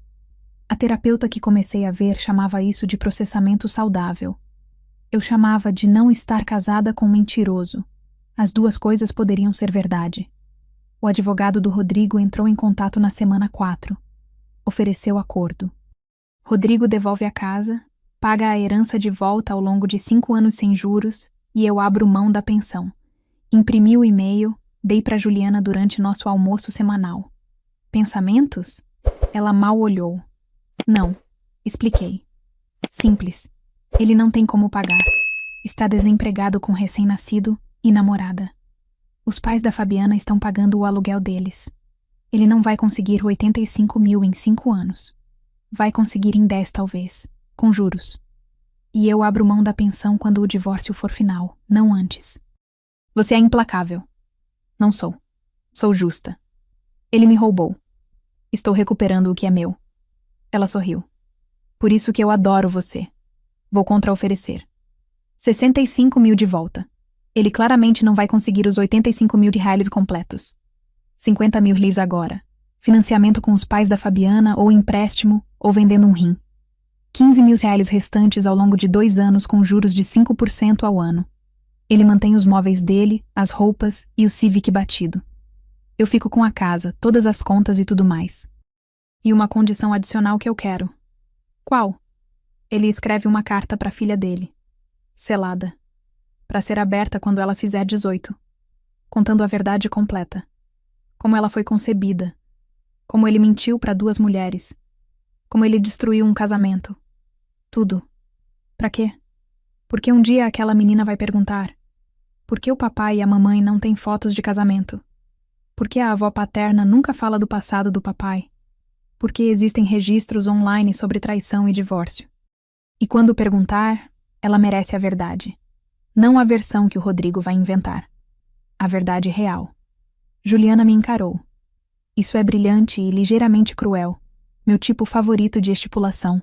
A terapeuta que comecei a ver chamava isso de processamento saudável. Eu chamava de não estar casada com um mentiroso. As 2 coisas poderiam ser verdade. O advogado do Rodrigo entrou em contato na semana 4. Ofereceu acordo. Rodrigo devolve a casa, paga a herança de volta ao longo de 5 anos sem juros e eu abro mão da pensão. Imprimi o e-mail, dei para Juliana durante nosso almoço semanal. Pensamentos? Ela mal olhou. Não, expliquei. Simples. Ele não tem como pagar. Está desempregado com recém-nascido e namorada. Os pais da Fabiana estão pagando o aluguel deles. Ele não vai conseguir 85 mil em 5 anos. Vai conseguir em 10 talvez, com juros. E eu abro mão da pensão quando o divórcio for final, não antes. Você é implacável. Não sou. Sou justa. Ele me roubou. Estou recuperando o que é meu. Ela sorriu. Por isso que eu adoro você. Vou contra-oferecer. 65 mil de volta. Ele claramente não vai conseguir os 85 mil de reais completos. 50 mil lirs agora. Financiamento com os pais da Fabiana, ou empréstimo, ou vendendo um rim. 15 mil reais restantes ao longo de 2 anos com juros de 5% ao ano. Ele mantém os móveis dele, as roupas e o Civic batido. Eu fico com a casa, todas as contas e tudo mais. E uma condição adicional que eu quero. Qual? Ele escreve uma carta para a filha dele. Selada. Para ser aberta quando ela fizer 18. Contando a verdade completa. Como ela foi concebida. Como ele mentiu para 2 mulheres. Como ele destruiu um casamento. Tudo. Para quê? Porque um dia aquela menina vai perguntar: por que o papai e a mamãe não têm fotos de casamento? Por que a avó paterna nunca fala do passado do papai? Por que existem registros online sobre traição e divórcio? E quando perguntar, ela merece a verdade. Não a versão que o Rodrigo vai inventar. A verdade real. Juliana me encarou. Isso é brilhante e ligeiramente cruel. Meu tipo favorito de estipulação.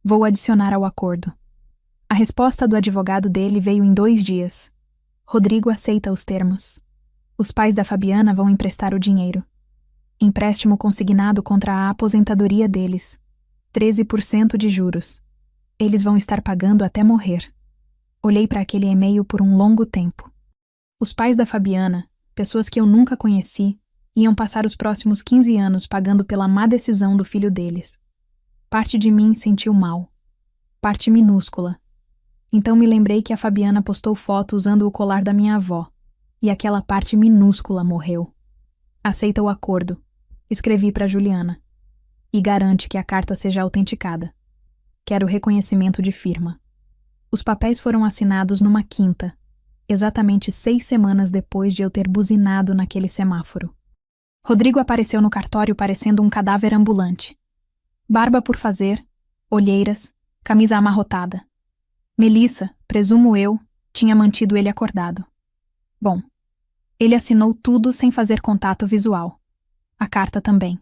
Vou adicionar ao acordo. A resposta do advogado dele veio em 2 dias. Rodrigo aceita os termos. Os pais da Fabiana vão emprestar o dinheiro. Empréstimo consignado contra a aposentadoria deles. 13% de juros. Eles vão estar pagando até morrer. Olhei para aquele e-mail por um longo tempo. Os pais da Fabiana, pessoas que eu nunca conheci, iam passar os próximos 15 anos pagando pela má decisão do filho deles. Parte de mim sentiu mal. Parte minúscula. Então me lembrei que a Fabiana postou foto usando o colar da minha avó. E aquela parte minúscula morreu. Aceita o acordo. Escrevi para Juliana. E garante que a carta seja autenticada. Quero reconhecimento de firma. Os papéis foram assinados numa quinta, exatamente 6 semanas depois de eu ter buzinado naquele semáforo. Rodrigo apareceu no cartório parecendo um cadáver ambulante. Barba por fazer, olheiras, camisa amarrotada. Melissa, presumo eu, tinha mantido ele acordado. Bom, ele assinou tudo sem fazer contato visual. A carta também.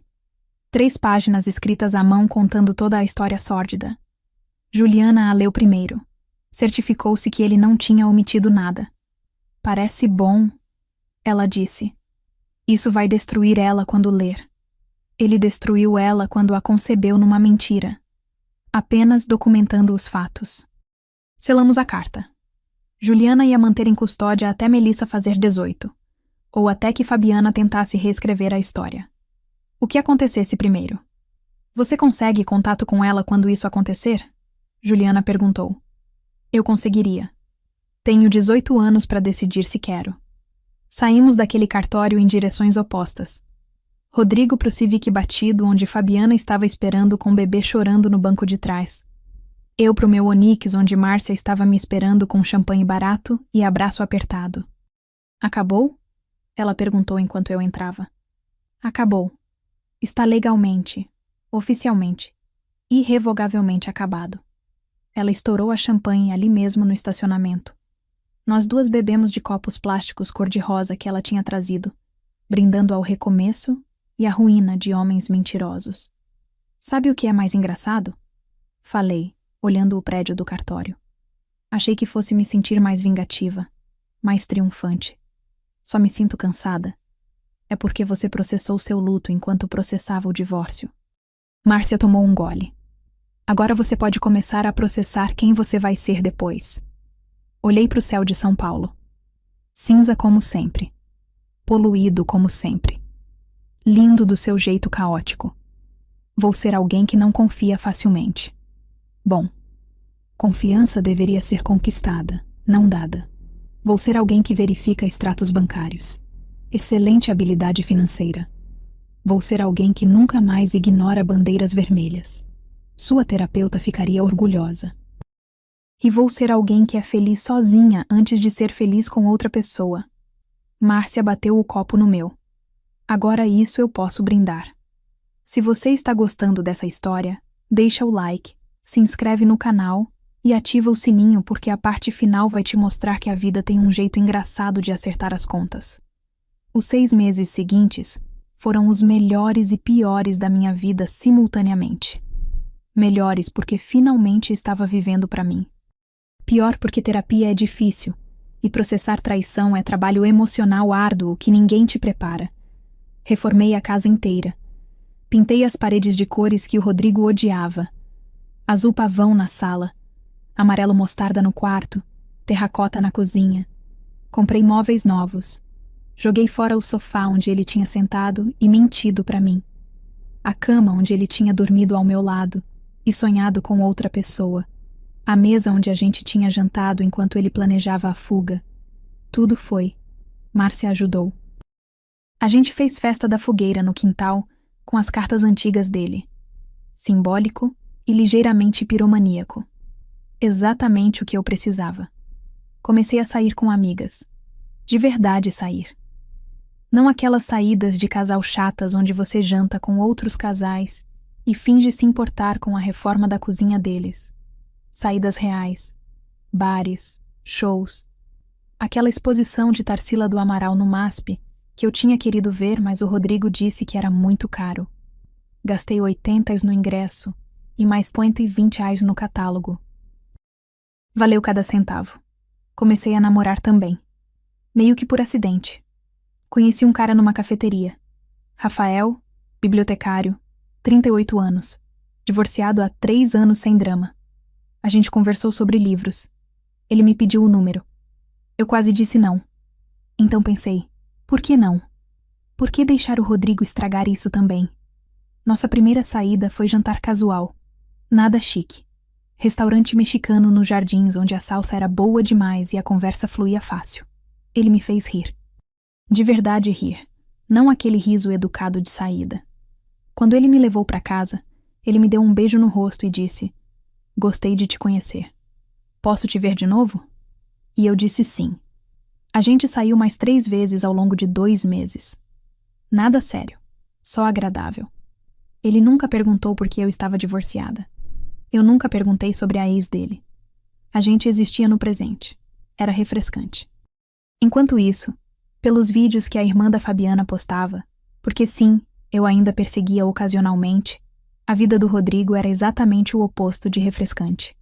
3 páginas escritas à mão contando toda a história sórdida. Juliana a leu primeiro. Certificou-se que ele não tinha omitido nada. Parece bom, ela disse. Isso vai destruir ela quando ler. Ele destruiu ela quando a concebeu numa mentira. Apenas documentando os fatos. Selamos a carta. Juliana ia manter em custódia até Melissa fazer 18. Ou até que Fabiana tentasse reescrever a história. O que acontecesse primeiro? Você consegue contato com ela quando isso acontecer? Juliana perguntou. Eu conseguiria. Tenho 18 anos para decidir se quero. Saímos daquele cartório em direções opostas. Rodrigo pro Civic batido, onde Fabiana estava esperando com o bebê chorando no banco de trás. Eu pro meu Onix, onde Márcia estava me esperando com champanhe barato e abraço apertado. Acabou? Ela perguntou enquanto eu entrava. Acabou. Está legalmente, oficialmente, irrevogavelmente acabado. Ela estourou a champanhe ali mesmo no estacionamento. Nós 2 bebemos de copos plásticos cor-de-rosa que ela tinha trazido, brindando ao recomeço e à ruína de homens mentirosos. Sabe o que é mais engraçado? Falei, olhando o prédio do cartório. Achei que fosse me sentir mais vingativa, mais triunfante. Só me sinto cansada. É porque você processou seu luto enquanto processava o divórcio. Márcia tomou um gole. Agora você pode começar a processar quem você vai ser depois. Olhei para o céu de São Paulo. Cinza como sempre. Poluído como sempre. Lindo do seu jeito caótico. Vou ser alguém que não confia facilmente. Bom, Confiança deveria ser conquistada, não dada. Vou ser alguém que verifica extratos bancários. Excelente habilidade financeira. Vou ser alguém que nunca mais ignora bandeiras vermelhas. Sua terapeuta ficaria orgulhosa. E vou ser alguém que é feliz sozinha antes de ser feliz com outra pessoa. Márcia bateu o copo no meu. Agora isso eu posso brindar. Se você está gostando dessa história, deixa o like, se inscreve no canal e ativa o sininho porque a parte final vai te mostrar que a vida tem um jeito engraçado de acertar as contas. Os 6 meses seguintes foram os melhores e piores da minha vida simultaneamente. Melhores porque finalmente estava vivendo para mim. Pior porque terapia é difícil e processar traição é trabalho emocional árduo que ninguém te prepara. Reformei a casa inteira. Pintei as paredes de cores que o Rodrigo odiava. Azul pavão na sala, amarelo mostarda no quarto, terracota na cozinha. Comprei móveis novos. Joguei fora o sofá onde ele tinha sentado e mentido para mim. A cama onde ele tinha dormido ao meu lado e sonhado com outra pessoa. A mesa onde a gente tinha jantado enquanto ele planejava a fuga. Tudo foi. Márcia ajudou. A gente fez festa da fogueira no quintal com as cartas antigas dele. Simbólico e ligeiramente piromaníaco. Exatamente o que eu precisava. Comecei a sair com amigas. De verdade sair. Não aquelas saídas de casal chatas onde você janta com outros casais e finge se importar com a reforma da cozinha deles. Saídas reais. Bares. Shows. Aquela exposição de Tarsila do Amaral no MASP que eu tinha querido ver, mas o Rodrigo disse que era muito caro. Gastei 80 no ingresso e mais 120 reais no catálogo. Valeu cada centavo. Comecei a namorar também. Meio que por acidente. Conheci um cara numa cafeteria. Rafael, bibliotecário, 38 anos. Divorciado há 3 anos sem drama. A gente conversou sobre livros. Ele me pediu o número. Eu quase disse não. Então pensei, por que não? Por que deixar o Rodrigo estragar isso também? Nossa primeira saída foi jantar casual. Nada chique. Restaurante mexicano nos Jardins onde a salsa era boa demais e a conversa fluía fácil. Ele me fez rir. De verdade rir. Não aquele riso educado de saída. Quando ele me levou para casa, ele me deu um beijo no rosto e disse: "Gostei de te conhecer. Posso te ver de novo?" E eu disse sim. A gente saiu mais 3 vezes ao longo de 2 meses. Nada sério, só agradável. Ele nunca perguntou por que eu estava divorciada. Eu nunca perguntei sobre a ex dele. A gente existia no presente. Era refrescante. Enquanto isso, pelos vídeos que a irmã da Fabiana postava, porque sim, eu ainda perseguia ocasionalmente, a vida do Rodrigo era exatamente o oposto de refrescante.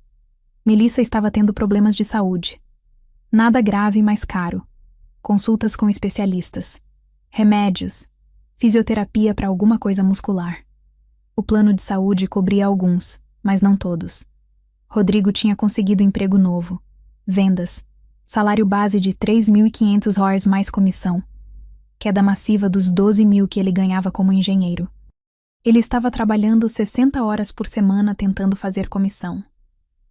Melissa estava tendo problemas de saúde. Nada grave, mas caro. Consultas com especialistas. Remédios. Fisioterapia para alguma coisa muscular. O plano de saúde cobria alguns, mas não todos. Rodrigo tinha conseguido emprego novo. Vendas. Salário base de 3.500 ROIs mais comissão. Queda massiva dos 12 mil que ele ganhava como engenheiro. Ele estava trabalhando 60 horas por semana tentando fazer comissão.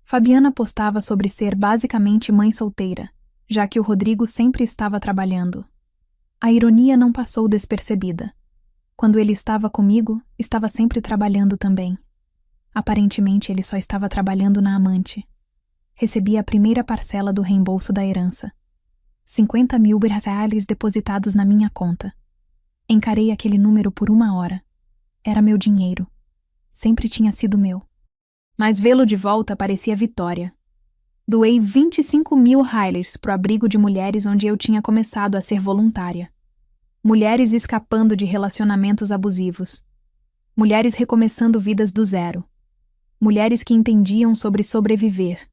Fabiana postava sobre ser basicamente mãe solteira, já que o Rodrigo sempre estava trabalhando. A ironia não passou despercebida. Quando ele estava comigo, estava sempre trabalhando também. Aparentemente ele só estava trabalhando na amante. Recebi a primeira parcela do reembolso da herança. 50 mil reais depositados na minha conta. Encarei aquele número por 1 hora. Era meu dinheiro. Sempre tinha sido meu. Mas vê-lo de volta parecia vitória. Doei 25 mil reais pro abrigo de mulheres onde eu tinha começado a ser voluntária. Mulheres escapando de relacionamentos abusivos. Mulheres recomeçando vidas do zero. Mulheres que entendiam sobre sobreviver.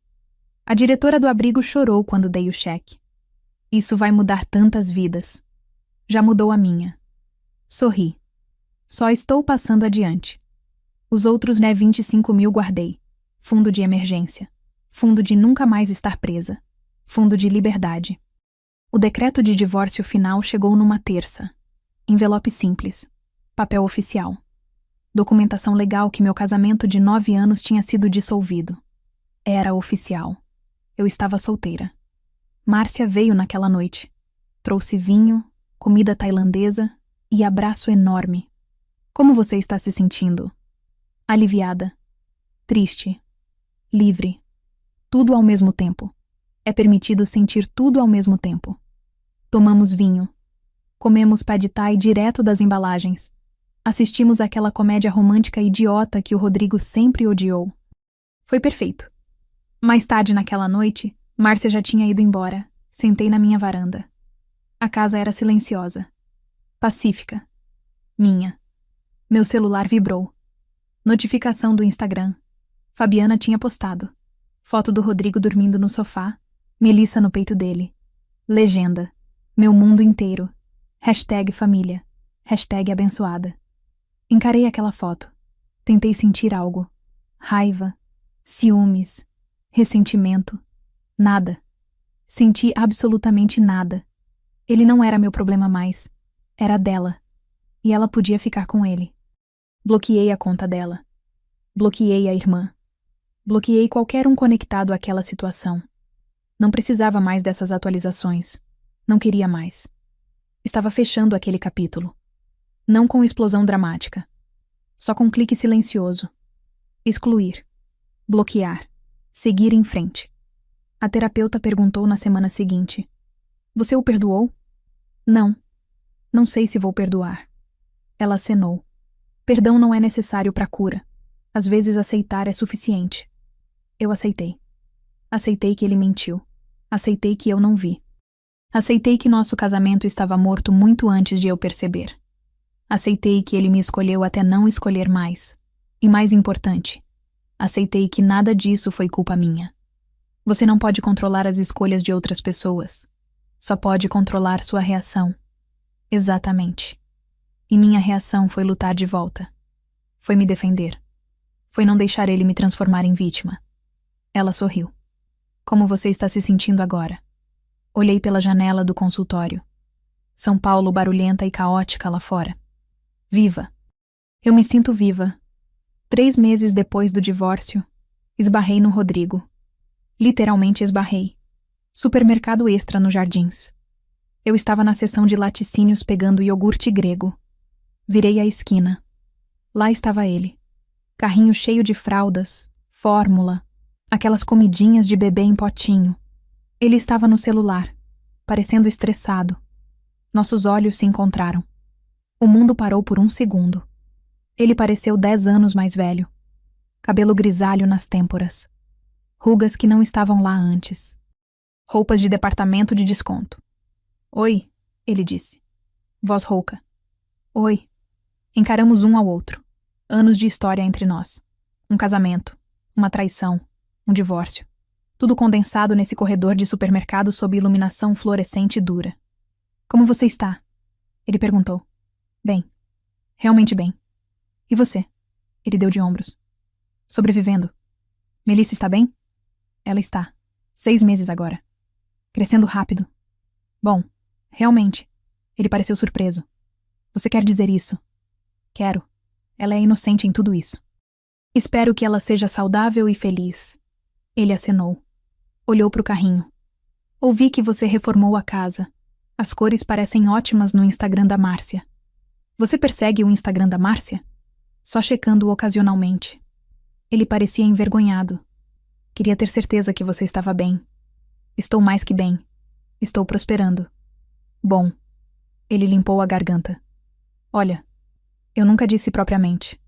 A diretora do abrigo chorou quando dei o cheque. Isso vai mudar tantas vidas. Já mudou a minha. Sorri. Só estou passando adiante. Os outros 25 mil guardei. Fundo de emergência. Fundo de nunca mais estar presa. Fundo de liberdade. O decreto de divórcio final chegou numa terça. Envelope simples. Papel oficial. Documentação legal que meu casamento de 9 anos tinha sido dissolvido. Era oficial. Eu estava solteira. Márcia veio naquela noite. Trouxe vinho, comida tailandesa e abraço enorme. Como você está se sentindo? Aliviada. Triste. Livre. Tudo ao mesmo tempo. É permitido sentir tudo ao mesmo tempo. Tomamos vinho. Comemos pad thai direto das embalagens. Assistimos àquela comédia romântica idiota que o Rodrigo sempre odiou. Foi perfeito. Mais tarde naquela noite, Márcia já tinha ido embora. Sentei na minha varanda. A casa era silenciosa. Pacífica. Minha. Meu celular vibrou. Notificação do Instagram. Fabiana tinha postado. Foto do Rodrigo dormindo no sofá. Melissa no peito dele. Legenda. Meu mundo inteiro. #família. #abençoada. Encarei aquela foto. Tentei sentir algo. Raiva. Ciúmes. Ressentimento. Nada. Senti absolutamente nada. Ele não era meu problema mais. Era dela. E ela podia ficar com ele. Bloqueei a conta dela. Bloqueei a irmã. Bloqueei qualquer um conectado àquela situação. Não precisava mais dessas atualizações. Não queria mais. Estava fechando aquele capítulo. Não com explosão dramática. Só com clique silencioso. Excluir. Bloquear. Seguir em frente. A terapeuta perguntou na semana seguinte: Você o perdoou? Não. Não sei se vou perdoar. Ela acenou. Perdão não é necessário para cura. Às vezes aceitar é suficiente. Eu aceitei. Aceitei que ele mentiu. Aceitei que eu não vi. Aceitei que nosso casamento estava morto muito antes de eu perceber. Aceitei que ele me escolheu até não escolher mais. E mais importante, aceitei que nada disso foi culpa minha. Você não pode controlar as escolhas de outras pessoas. Só pode controlar sua reação. Exatamente. E minha reação foi lutar de volta. Foi me defender. Foi não deixar ele me transformar em vítima. Ela sorriu. Como você está se sentindo agora? Olhei pela janela do consultório. São Paulo barulhenta e caótica lá fora. Viva. Eu me sinto viva. 3 meses depois do divórcio, esbarrei no Rodrigo. Literalmente esbarrei. Supermercado Extra nos Jardins. Eu estava na seção de laticínios pegando iogurte grego. Virei a esquina. Lá estava ele. Carrinho cheio de fraldas, fórmula, aquelas comidinhas de bebê em potinho. Ele estava no celular, parecendo estressado. Nossos olhos se encontraram. O mundo parou por um segundo. Ele pareceu 10 anos mais velho. Cabelo grisalho nas têmporas. Rugas que não estavam lá antes. Roupas de departamento de desconto. Oi, ele disse. Voz rouca. Oi. Encaramos um ao outro. Anos de história entre nós. Um casamento. Uma traição. Um divórcio. Tudo condensado nesse corredor de supermercado sob iluminação fluorescente dura. Como você está? Ele perguntou. Bem. Realmente bem. E você? Ele deu de ombros. Sobrevivendo. Melissa está bem? Ela está. 6 meses agora. Crescendo rápido. Bom, realmente. Ele pareceu surpreso. Você quer dizer isso? Quero. Ela é inocente em tudo isso. Espero que ela seja saudável e feliz. Ele acenou. Olhou para o carrinho. Ouvi que você reformou a casa. As cores parecem ótimas no Instagram da Márcia. Você persegue o Instagram da Márcia? Só checando ocasionalmente. Ele parecia envergonhado. Queria ter certeza que você estava bem. Estou mais que bem. Estou prosperando. Bom. Ele limpou a garganta. Olha, eu nunca disse propriamente,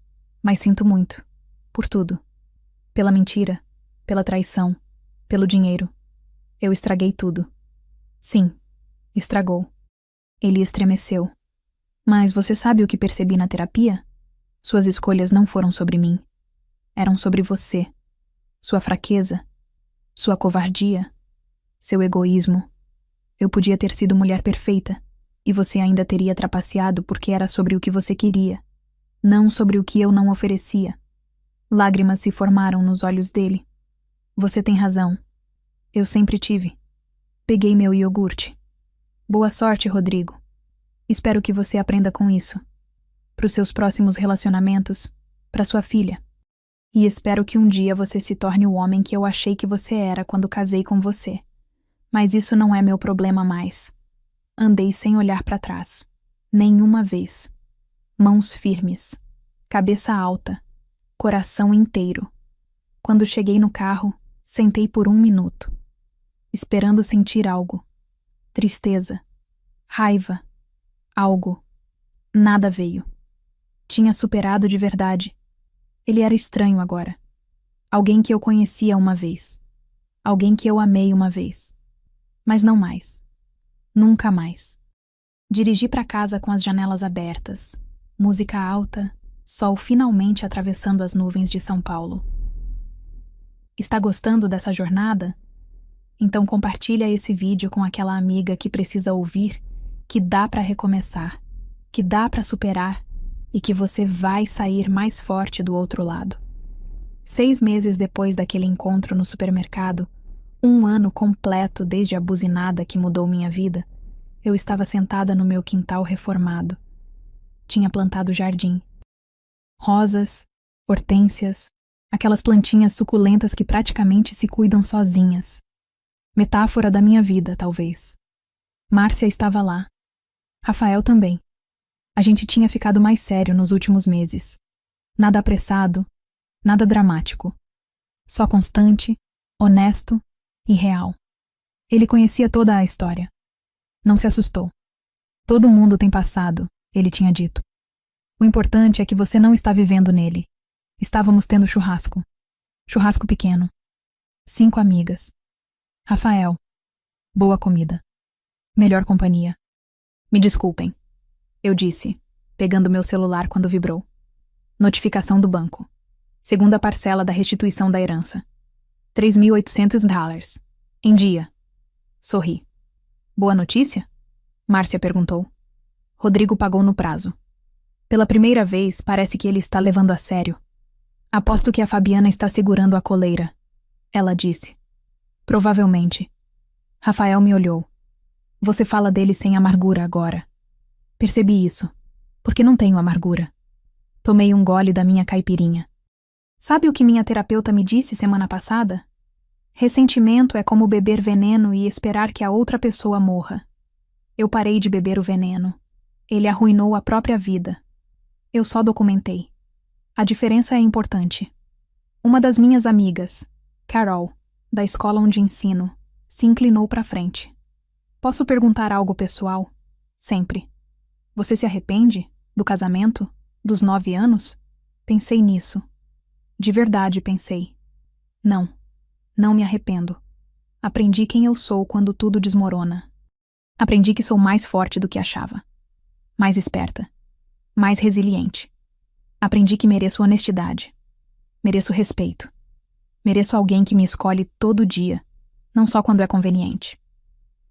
mas sinto muito. Por tudo. Pela mentira, pela traição, pelo dinheiro. Eu estraguei tudo. Sim, estragou. Ele estremeceu. Mas você sabe o que percebi na terapia? Suas escolhas não foram sobre mim. Eram sobre você. Sua fraqueza. Sua covardia. Seu egoísmo. Eu podia ter sido mulher perfeita, e você ainda teria trapaceado porque era sobre o que você queria, não sobre o que eu não oferecia. Lágrimas se formaram nos olhos dele. Você tem razão. Eu sempre tive. Peguei meu iogurte. Boa sorte, Rodrigo. Espero que você aprenda com isso. Para os seus próximos relacionamentos, para sua filha. E espero que um dia você se torne o homem que eu achei que você era quando casei com você. Mas isso não é meu problema mais. Andei sem olhar para trás. Nenhuma vez. Mãos firmes. Cabeça alta. Coração inteiro. Quando cheguei no carro, sentei por 1 minuto. Esperando sentir algo. Tristeza. Raiva. Algo. Nada veio. Tinha superado de verdade. Ele era estranho agora. Alguém que eu conhecia uma vez. Alguém que eu amei uma vez. Mas não mais. Nunca mais. Dirigi para casa com as janelas abertas. Música alta, sol finalmente atravessando as nuvens de São Paulo. Está gostando dessa jornada? Então compartilha esse vídeo com aquela amiga que precisa ouvir que dá para recomeçar, que dá para superar e que você vai sair mais forte do outro lado. 6 meses depois daquele encontro no supermercado, 1 ano completo desde a buzinada que mudou minha vida, eu estava sentada no meu quintal reformado. Tinha plantado jardim. Rosas, hortênsias, aquelas plantinhas suculentas que praticamente se cuidam sozinhas. Metáfora da minha vida, talvez. Márcia estava lá. Rafael também. A gente tinha ficado mais sério nos últimos meses. Nada apressado, nada dramático. Só constante, honesto e real. Ele conhecia toda a história. Não se assustou. Todo mundo tem passado, ele tinha dito. O importante é que você não está vivendo nele. Estávamos tendo churrasco. Churrasco pequeno. 5 amigas. Rafael. Boa comida. Melhor companhia. Me desculpem, eu disse, pegando meu celular quando vibrou. Notificação do banco. Segunda parcela da restituição da herança. $3.800. Em dia. Sorri. Boa notícia? Márcia perguntou. Rodrigo pagou no prazo. Pela primeira vez, parece que ele está levando a sério. Aposto que a Fabiana está segurando a coleira, ela disse. Provavelmente. Rafael me olhou. Você fala dele sem amargura agora. Percebi isso, porque não tenho amargura. Tomei um gole da minha caipirinha. Sabe o que minha terapeuta me disse semana passada? Ressentimento é como beber veneno e esperar que a outra pessoa morra. Eu parei de beber o veneno. Ele arruinou a própria vida. Eu só documentei. A diferença é importante. Uma das minhas amigas, Carol, da escola onde ensino, se inclinou para frente. Posso perguntar algo pessoal? Sempre. Você se arrepende? Do casamento? Dos 9 anos? Pensei nisso. De verdade pensei. Não. Não me arrependo. Aprendi quem eu sou quando tudo desmorona. Aprendi que sou mais forte do que achava. Mais esperta. Mais resiliente. Aprendi que mereço honestidade. Mereço respeito. Mereço alguém que me escolhe todo dia, não só quando é conveniente.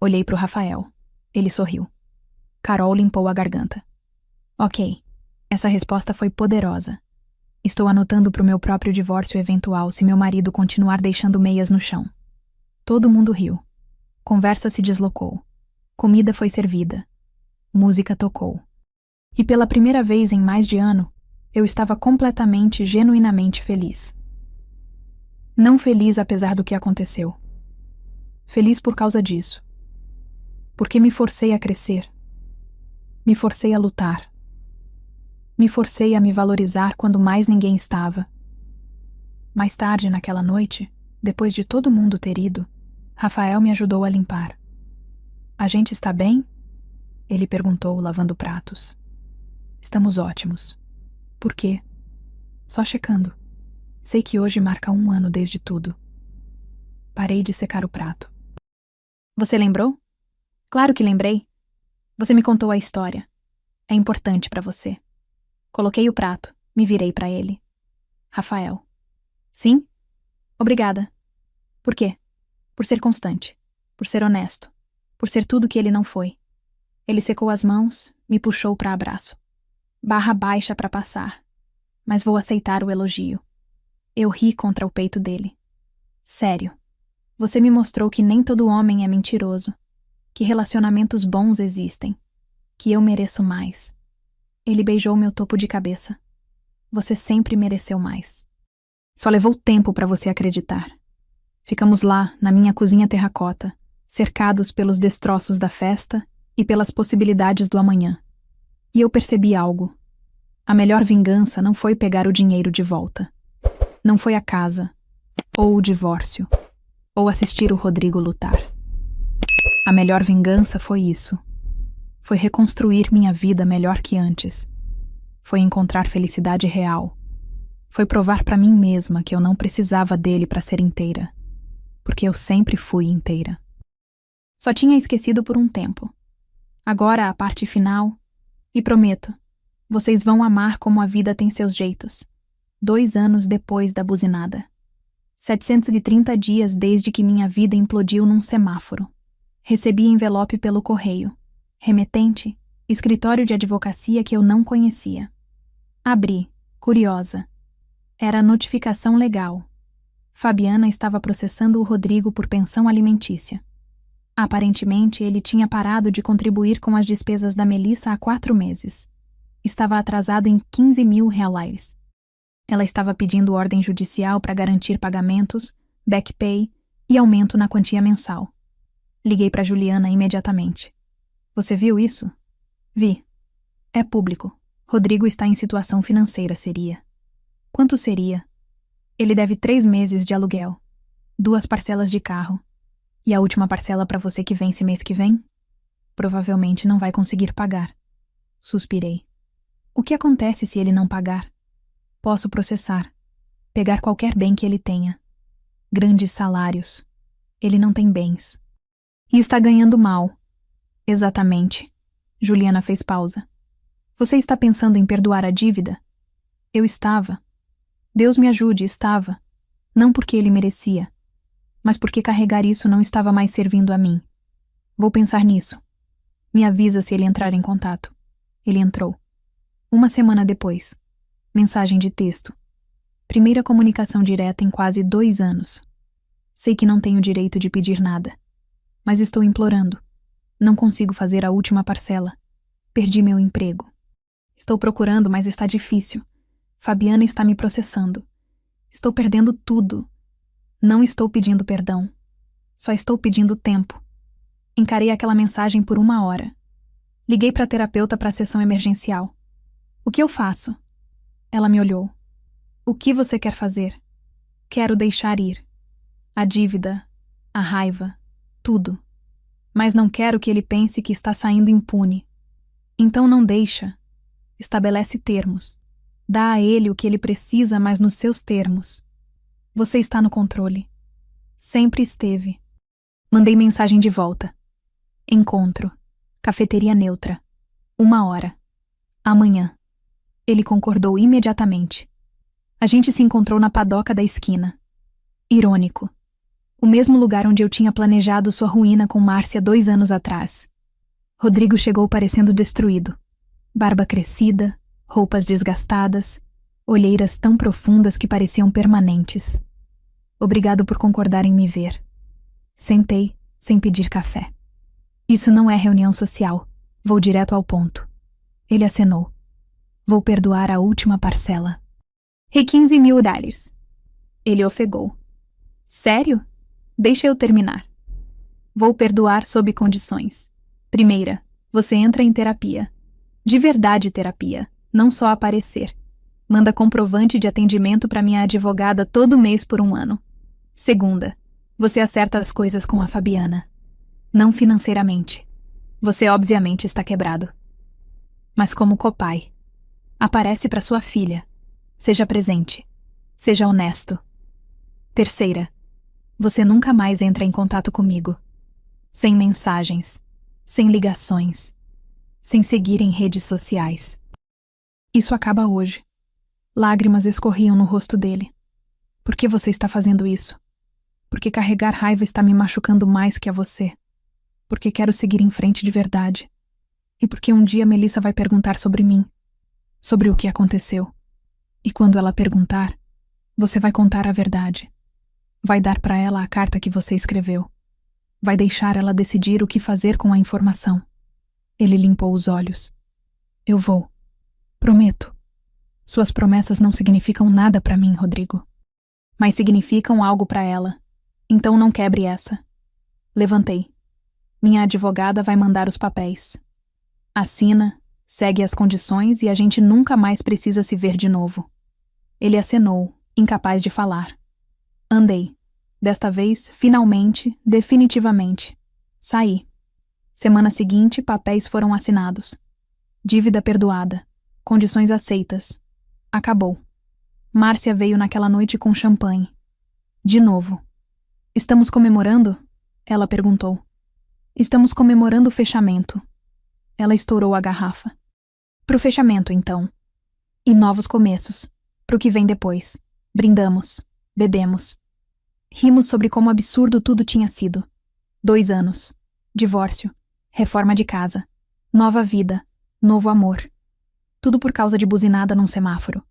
Olhei para o Rafael. Ele sorriu. Carol limpou a garganta. Ok, essa resposta foi poderosa. Estou anotando para o meu próprio divórcio eventual se meu marido continuar deixando meias no chão. Todo mundo riu. Conversa se deslocou. Comida foi servida. Música tocou. E pela primeira vez em mais de ano, eu estava completamente, genuinamente feliz. Não feliz apesar do que aconteceu. Feliz por causa disso. Porque me forcei a crescer. Me forcei a lutar. Me forcei a me valorizar quando mais ninguém estava. Mais tarde, naquela noite, depois de todo mundo ter ido, Rafael me ajudou a limpar. A gente está bem? Ele perguntou, lavando pratos. Estamos ótimos. Por quê? Só checando. Sei que hoje marca 1 ano desde tudo. Parei de secar o prato. Você lembrou? Claro que lembrei. Você me contou a história. É importante para você. Coloquei o prato, me virei para ele. Rafael. Sim? Obrigada. Por quê? Por ser constante. Por ser honesto. Por ser tudo que ele não foi. Ele secou as mãos, me puxou para abraço. Barra baixa para passar. Mas vou aceitar o elogio. Eu ri contra o peito dele. Sério. Você me mostrou que nem todo homem é mentiroso. Que relacionamentos bons existem. Que eu mereço mais. Ele beijou meu topo de cabeça. Você sempre mereceu mais. Só levou tempo para você acreditar. Ficamos lá, na minha cozinha terracota, cercados pelos destroços da festa e pelas possibilidades do amanhã. E eu percebi algo. A melhor vingança não foi pegar o dinheiro de volta. Não foi a casa, ou o divórcio, ou assistir o Rodrigo lutar. A melhor vingança foi isso. Foi reconstruir minha vida melhor que antes. Foi encontrar felicidade real. Foi provar para mim mesma que eu não precisava dele para ser inteira. Porque eu sempre fui inteira. Só tinha esquecido por um tempo. Agora a parte final. E prometo, vocês vão amar como a vida tem seus jeitos. 2 anos depois da buzinada. 730 dias desde que minha vida implodiu num semáforo. Recebi envelope pelo correio. Remetente, escritório de advocacia que eu não conhecia. Abri, curiosa. Era notificação legal. Fabiana estava processando o Rodrigo por pensão alimentícia. Aparentemente, ele tinha parado de contribuir com as despesas da Melissa há 4 meses. Estava atrasado em 15 mil reais. Ela estava pedindo ordem judicial para garantir pagamentos, back pay e aumento na quantia mensal. Liguei para Juliana imediatamente. Você viu isso? Vi. É público. Rodrigo está em situação financeira, seria. Quanto seria? Ele deve 3 meses de aluguel, 2 parcelas de carro. E a última parcela para você que vence mês que vem? Provavelmente não vai conseguir pagar. Suspirei. O que acontece se ele não pagar? Posso processar. Pegar qualquer bem que ele tenha. Grandes salários. Ele não tem bens. E está ganhando mal. Exatamente. Juliana fez pausa. Você está pensando em perdoar a dívida? Eu estava. Deus me ajude, estava. Não porque ele merecia, mas porque carregar isso não estava mais servindo a mim. Vou pensar nisso. Me avisa se ele entrar em contato. Ele entrou. 1 semana depois. Mensagem de texto. Primeira comunicação direta em quase 2 anos. Sei que não tenho direito de pedir nada, mas estou implorando. Não consigo fazer a última parcela. Perdi meu emprego. Estou procurando, mas está difícil. Fabiana está me processando. Estou perdendo tudo. Não estou pedindo perdão. Só estou pedindo tempo. Encarei aquela mensagem por 1 hora. Liguei para a terapeuta para a sessão emergencial. O que eu faço? Ela me olhou. O que você quer fazer? Quero deixar ir. A dívida, a raiva, tudo. Mas não quero que ele pense que está saindo impune. Então não deixa. Estabelece termos. Dá a ele o que ele precisa, mas nos seus termos. Você está no controle. Sempre esteve. Mandei mensagem de volta. Encontro. Cafeteria neutra. 1 hora. Amanhã. Ele concordou imediatamente. A gente se encontrou na padoca da esquina. Irônico. O mesmo lugar onde eu tinha planejado sua ruína com Márcia 2 anos atrás. Rodrigo chegou parecendo destruído. Barba crescida, roupas desgastadas, olheiras tão profundas que pareciam permanentes. Obrigado por concordar em me ver. Sentei, sem pedir café. Isso não é reunião social. Vou direto ao ponto. Ele acenou. Vou perdoar a última parcela. E 15 mil reais. Ele ofegou. Sério? Deixa eu terminar. Vou perdoar sob condições. Primeira, você entra em terapia. De verdade terapia, não só aparecer. Manda comprovante de atendimento para minha advogada todo mês por 1 ano. Segunda, você acerta as coisas com a Fabiana. Não financeiramente. Você obviamente está quebrado. Mas como copai. Aparece para sua filha. Seja presente. Seja honesto. Terceira, você nunca mais entra em contato comigo. Sem mensagens. Sem ligações. Sem seguir em redes sociais. Isso acaba hoje. Lágrimas escorriam no rosto dele. Por que você está fazendo isso? Porque carregar raiva está me machucando mais que a você. Porque quero seguir em frente de verdade. E porque um dia Melissa vai perguntar sobre mim. Sobre o que aconteceu. E quando ela perguntar, você vai contar a verdade. Vai dar para ela a carta que você escreveu. Vai deixar ela decidir o que fazer com a informação. Ele limpou os olhos. Eu vou. Prometo. Suas promessas não significam nada para mim, Rodrigo. mas significam algo para ela. Então não quebre essa. Levantei. Minha advogada vai mandar os papéis. Assina, segue as condições e a gente nunca mais precisa se ver de novo. Ele acenou, incapaz de falar. Andei. Desta vez, finalmente, definitivamente. Saí. Semana seguinte, papéis foram assinados. Dívida perdoada. Condições aceitas. Acabou. Márcia veio naquela noite com champanhe. De novo. Estamos comemorando? Ela perguntou. Estamos comemorando o fechamento. Ela estourou a garrafa. Pro fechamento, então. E novos começos. Pro que vem depois. Brindamos. Bebemos. Rimos sobre como absurdo tudo tinha sido. 2 anos. Divórcio. Reforma de casa. Nova vida. Novo amor. Tudo por causa de buzinada num semáforo.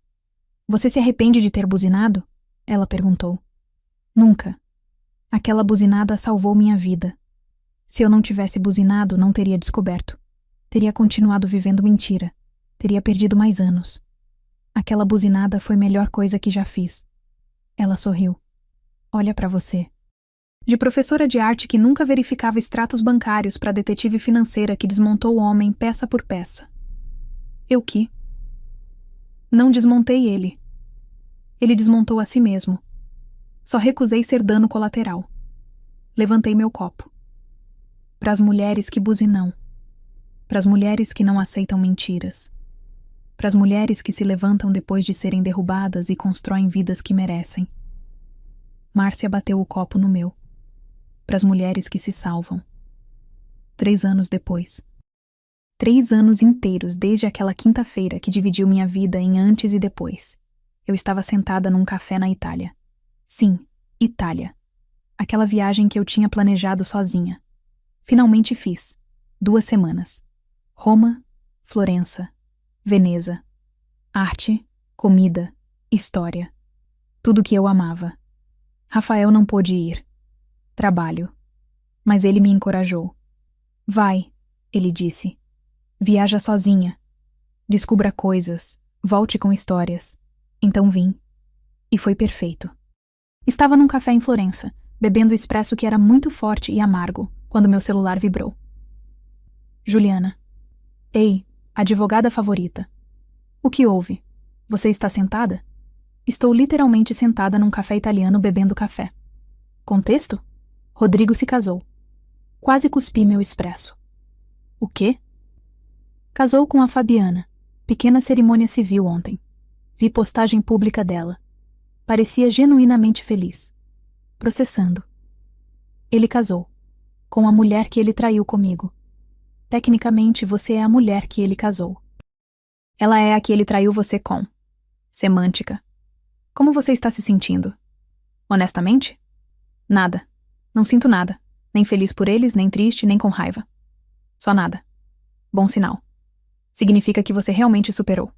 Você se arrepende de ter buzinado? Ela perguntou. Nunca. Aquela buzinada salvou minha vida. Se eu não tivesse buzinado, não teria descoberto. Teria continuado vivendo mentira. Teria perdido mais anos. Aquela buzinada foi a melhor coisa que já fiz. Ela sorriu. Olha pra você. De professora de arte que nunca verificava extratos bancários para detetive financeira que desmontou o homem peça por peça. Eu que? Não desmontei ele. Ele desmontou a si mesmo. Só recusei ser dano colateral. Levantei meu copo. Pras mulheres que buzinam. Pras mulheres que não aceitam mentiras. Pras mulheres que se levantam depois de serem derrubadas e constroem vidas que merecem. Márcia bateu o copo no meu. Pras mulheres que se salvam. 3 anos depois. 3 anos inteiros desde aquela quinta-feira que dividiu minha vida em antes e depois. Eu estava sentada num café na Itália. Sim, Itália. Aquela viagem que eu tinha planejado sozinha. Finalmente fiz. 2 semanas. Roma, Florença, Veneza. Arte, comida, história. Tudo que eu amava. Rafael não pôde ir. Trabalho. Mas ele me encorajou. Vai, ele disse. Viaja sozinha. Descubra coisas. Volte com histórias. Então vim. E foi perfeito. Estava num café em Florença, bebendo expresso que era muito forte e amargo, quando meu celular vibrou. Juliana. Ei, advogada favorita. O que houve? Você está sentada? Estou literalmente sentada num café italiano bebendo café. Contexto? Rodrigo se casou. Quase cuspi meu expresso. O quê? Casou com a Fabiana. Pequena cerimônia civil ontem. Vi postagem pública dela. Parecia genuinamente feliz. Processando. Ele casou. Com a mulher que ele traiu comigo. Tecnicamente, você é a mulher que ele casou. Ela é a que ele traiu você com. Semântica. Como você está se sentindo? Honestamente? Nada. Não sinto nada. Nem feliz por eles, nem triste, nem com raiva. Só nada. Bom sinal. Significa que você realmente superou.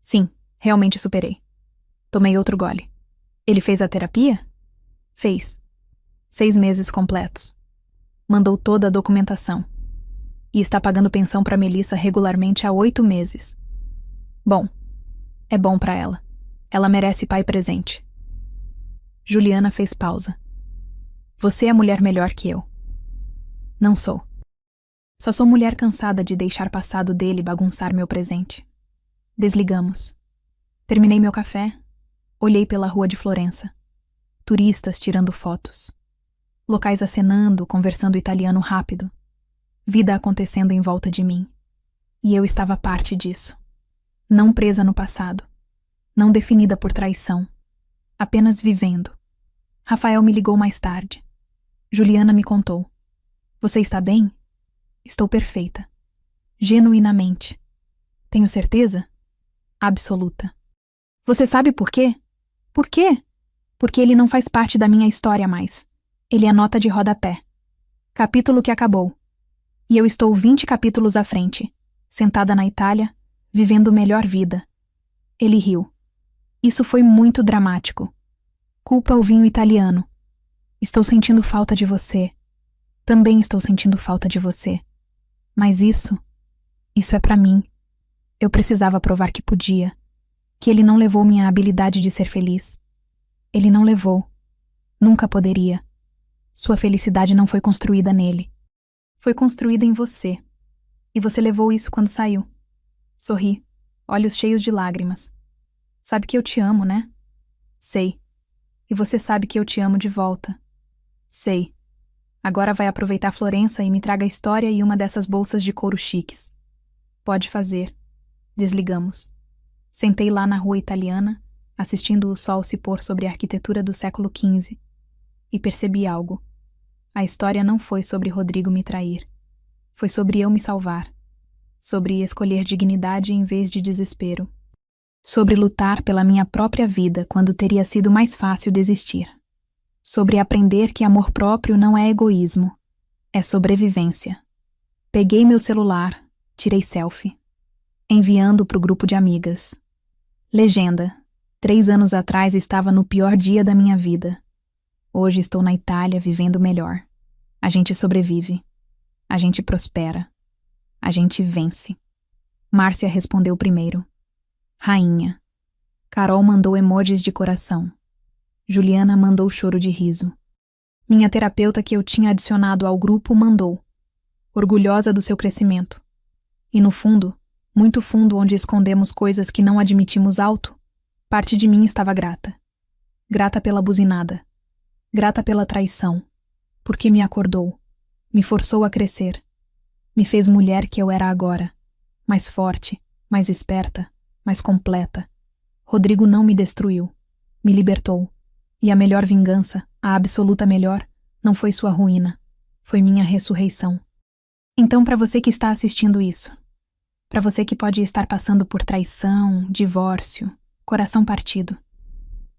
Sim, realmente superei. Tomei outro gole. Ele fez a terapia? Fez. 6 meses completos. Mandou toda a documentação. E está pagando pensão para Melissa regularmente há 8 meses. Bom. É bom para ela. Ela merece pai presente. Juliana fez pausa. Você é mulher melhor que eu. Não sou. Só sou mulher cansada de deixar passado dele bagunçar meu presente. Desligamos. Terminei meu café. Olhei pela rua de Florença. Turistas tirando fotos. Locais acenando, conversando italiano rápido. Vida acontecendo em volta de mim. E eu estava parte disso. Não presa no passado. Não definida por traição. Apenas vivendo. Rafael me ligou mais tarde. Juliana me contou. Você está bem? Estou perfeita. Genuinamente. Tenho certeza? Absoluta. Você sabe por quê? Por quê? Porque ele não faz parte da minha história mais. Ele é nota de rodapé. Capítulo que acabou. E eu estou 20 capítulos à frente, sentada na Itália, vivendo melhor vida. Ele riu. Isso foi muito dramático. Culpa o vinho italiano. Estou sentindo falta de você. Também estou sentindo falta de você. Mas isso é pra mim. Eu precisava provar que podia. Que ele não levou minha habilidade de ser feliz. Ele não levou. Nunca poderia. Sua felicidade não foi construída nele. Foi construída em você. E você levou isso quando saiu. Sorri, olhos cheios de lágrimas. Sabe que eu te amo, né? Sei. E você sabe que eu te amo de volta. Sei. Agora vai aproveitar Florença e me traga a história e uma dessas bolsas de couro chiques. Pode fazer. Desligamos. Sentei lá na rua italiana, assistindo o sol se pôr sobre a arquitetura do século XV, e percebi algo. A história não foi sobre Rodrigo me trair. Foi sobre eu me salvar. Sobre escolher dignidade em vez de desespero. Sobre lutar pela minha própria vida quando teria sido mais fácil desistir. Sobre aprender que amor próprio não é egoísmo, é sobrevivência. Peguei meu celular, tirei selfie, enviando para o grupo de amigas. Legenda: 3 anos atrás estava no pior dia da minha vida. Hoje estou na Itália vivendo melhor. A gente sobrevive. A gente prospera. A gente vence. Márcia respondeu primeiro. Rainha. Carol mandou emojis de coração. Juliana mandou choro de riso. Minha terapeuta que eu tinha adicionado ao grupo mandou. Orgulhosa do seu crescimento. E no fundo, muito fundo onde escondemos coisas que não admitimos alto, parte de mim estava grata. Grata pela buzinada. Grata pela traição. Porque me acordou. Me forçou a crescer. Me fez mulher que eu era agora. Mais forte, mais esperta, mais completa. Rodrigo não me destruiu. Me libertou. E a melhor vingança, a absoluta melhor, não foi sua ruína. Foi minha ressurreição. Então, para você que está assistindo isso, para você que pode estar passando por traição, divórcio, coração partido,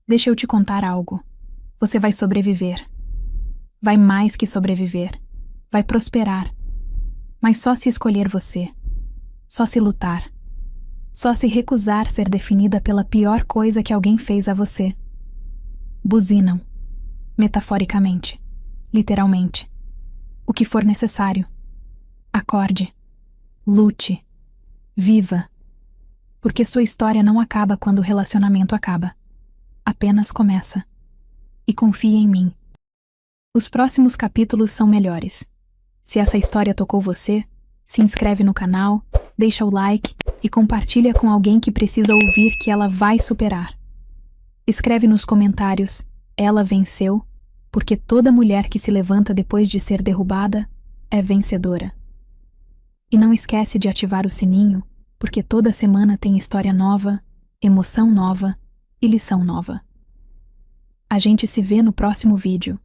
deixa eu te contar algo. Você vai sobreviver. Vai mais que sobreviver. Vai prosperar. Mas só se escolher você. Só se lutar. Só se recusar ser definida pela pior coisa que alguém fez a você. Buzinam. Metaforicamente. Literalmente. O que for necessário. Acorde. Lute. Viva. Porque sua história não acaba quando o relacionamento acaba. Apenas começa. E confie em mim. Os próximos capítulos são melhores. Se essa história tocou você, se inscreve no canal, deixa o like e compartilha com alguém que precisa ouvir que ela vai superar. Escreve nos comentários, ela venceu, porque toda mulher que se levanta depois de ser derrubada é vencedora. E não esquece de ativar o sininho, porque toda semana tem história nova, emoção nova e lição nova. A gente se vê no próximo vídeo.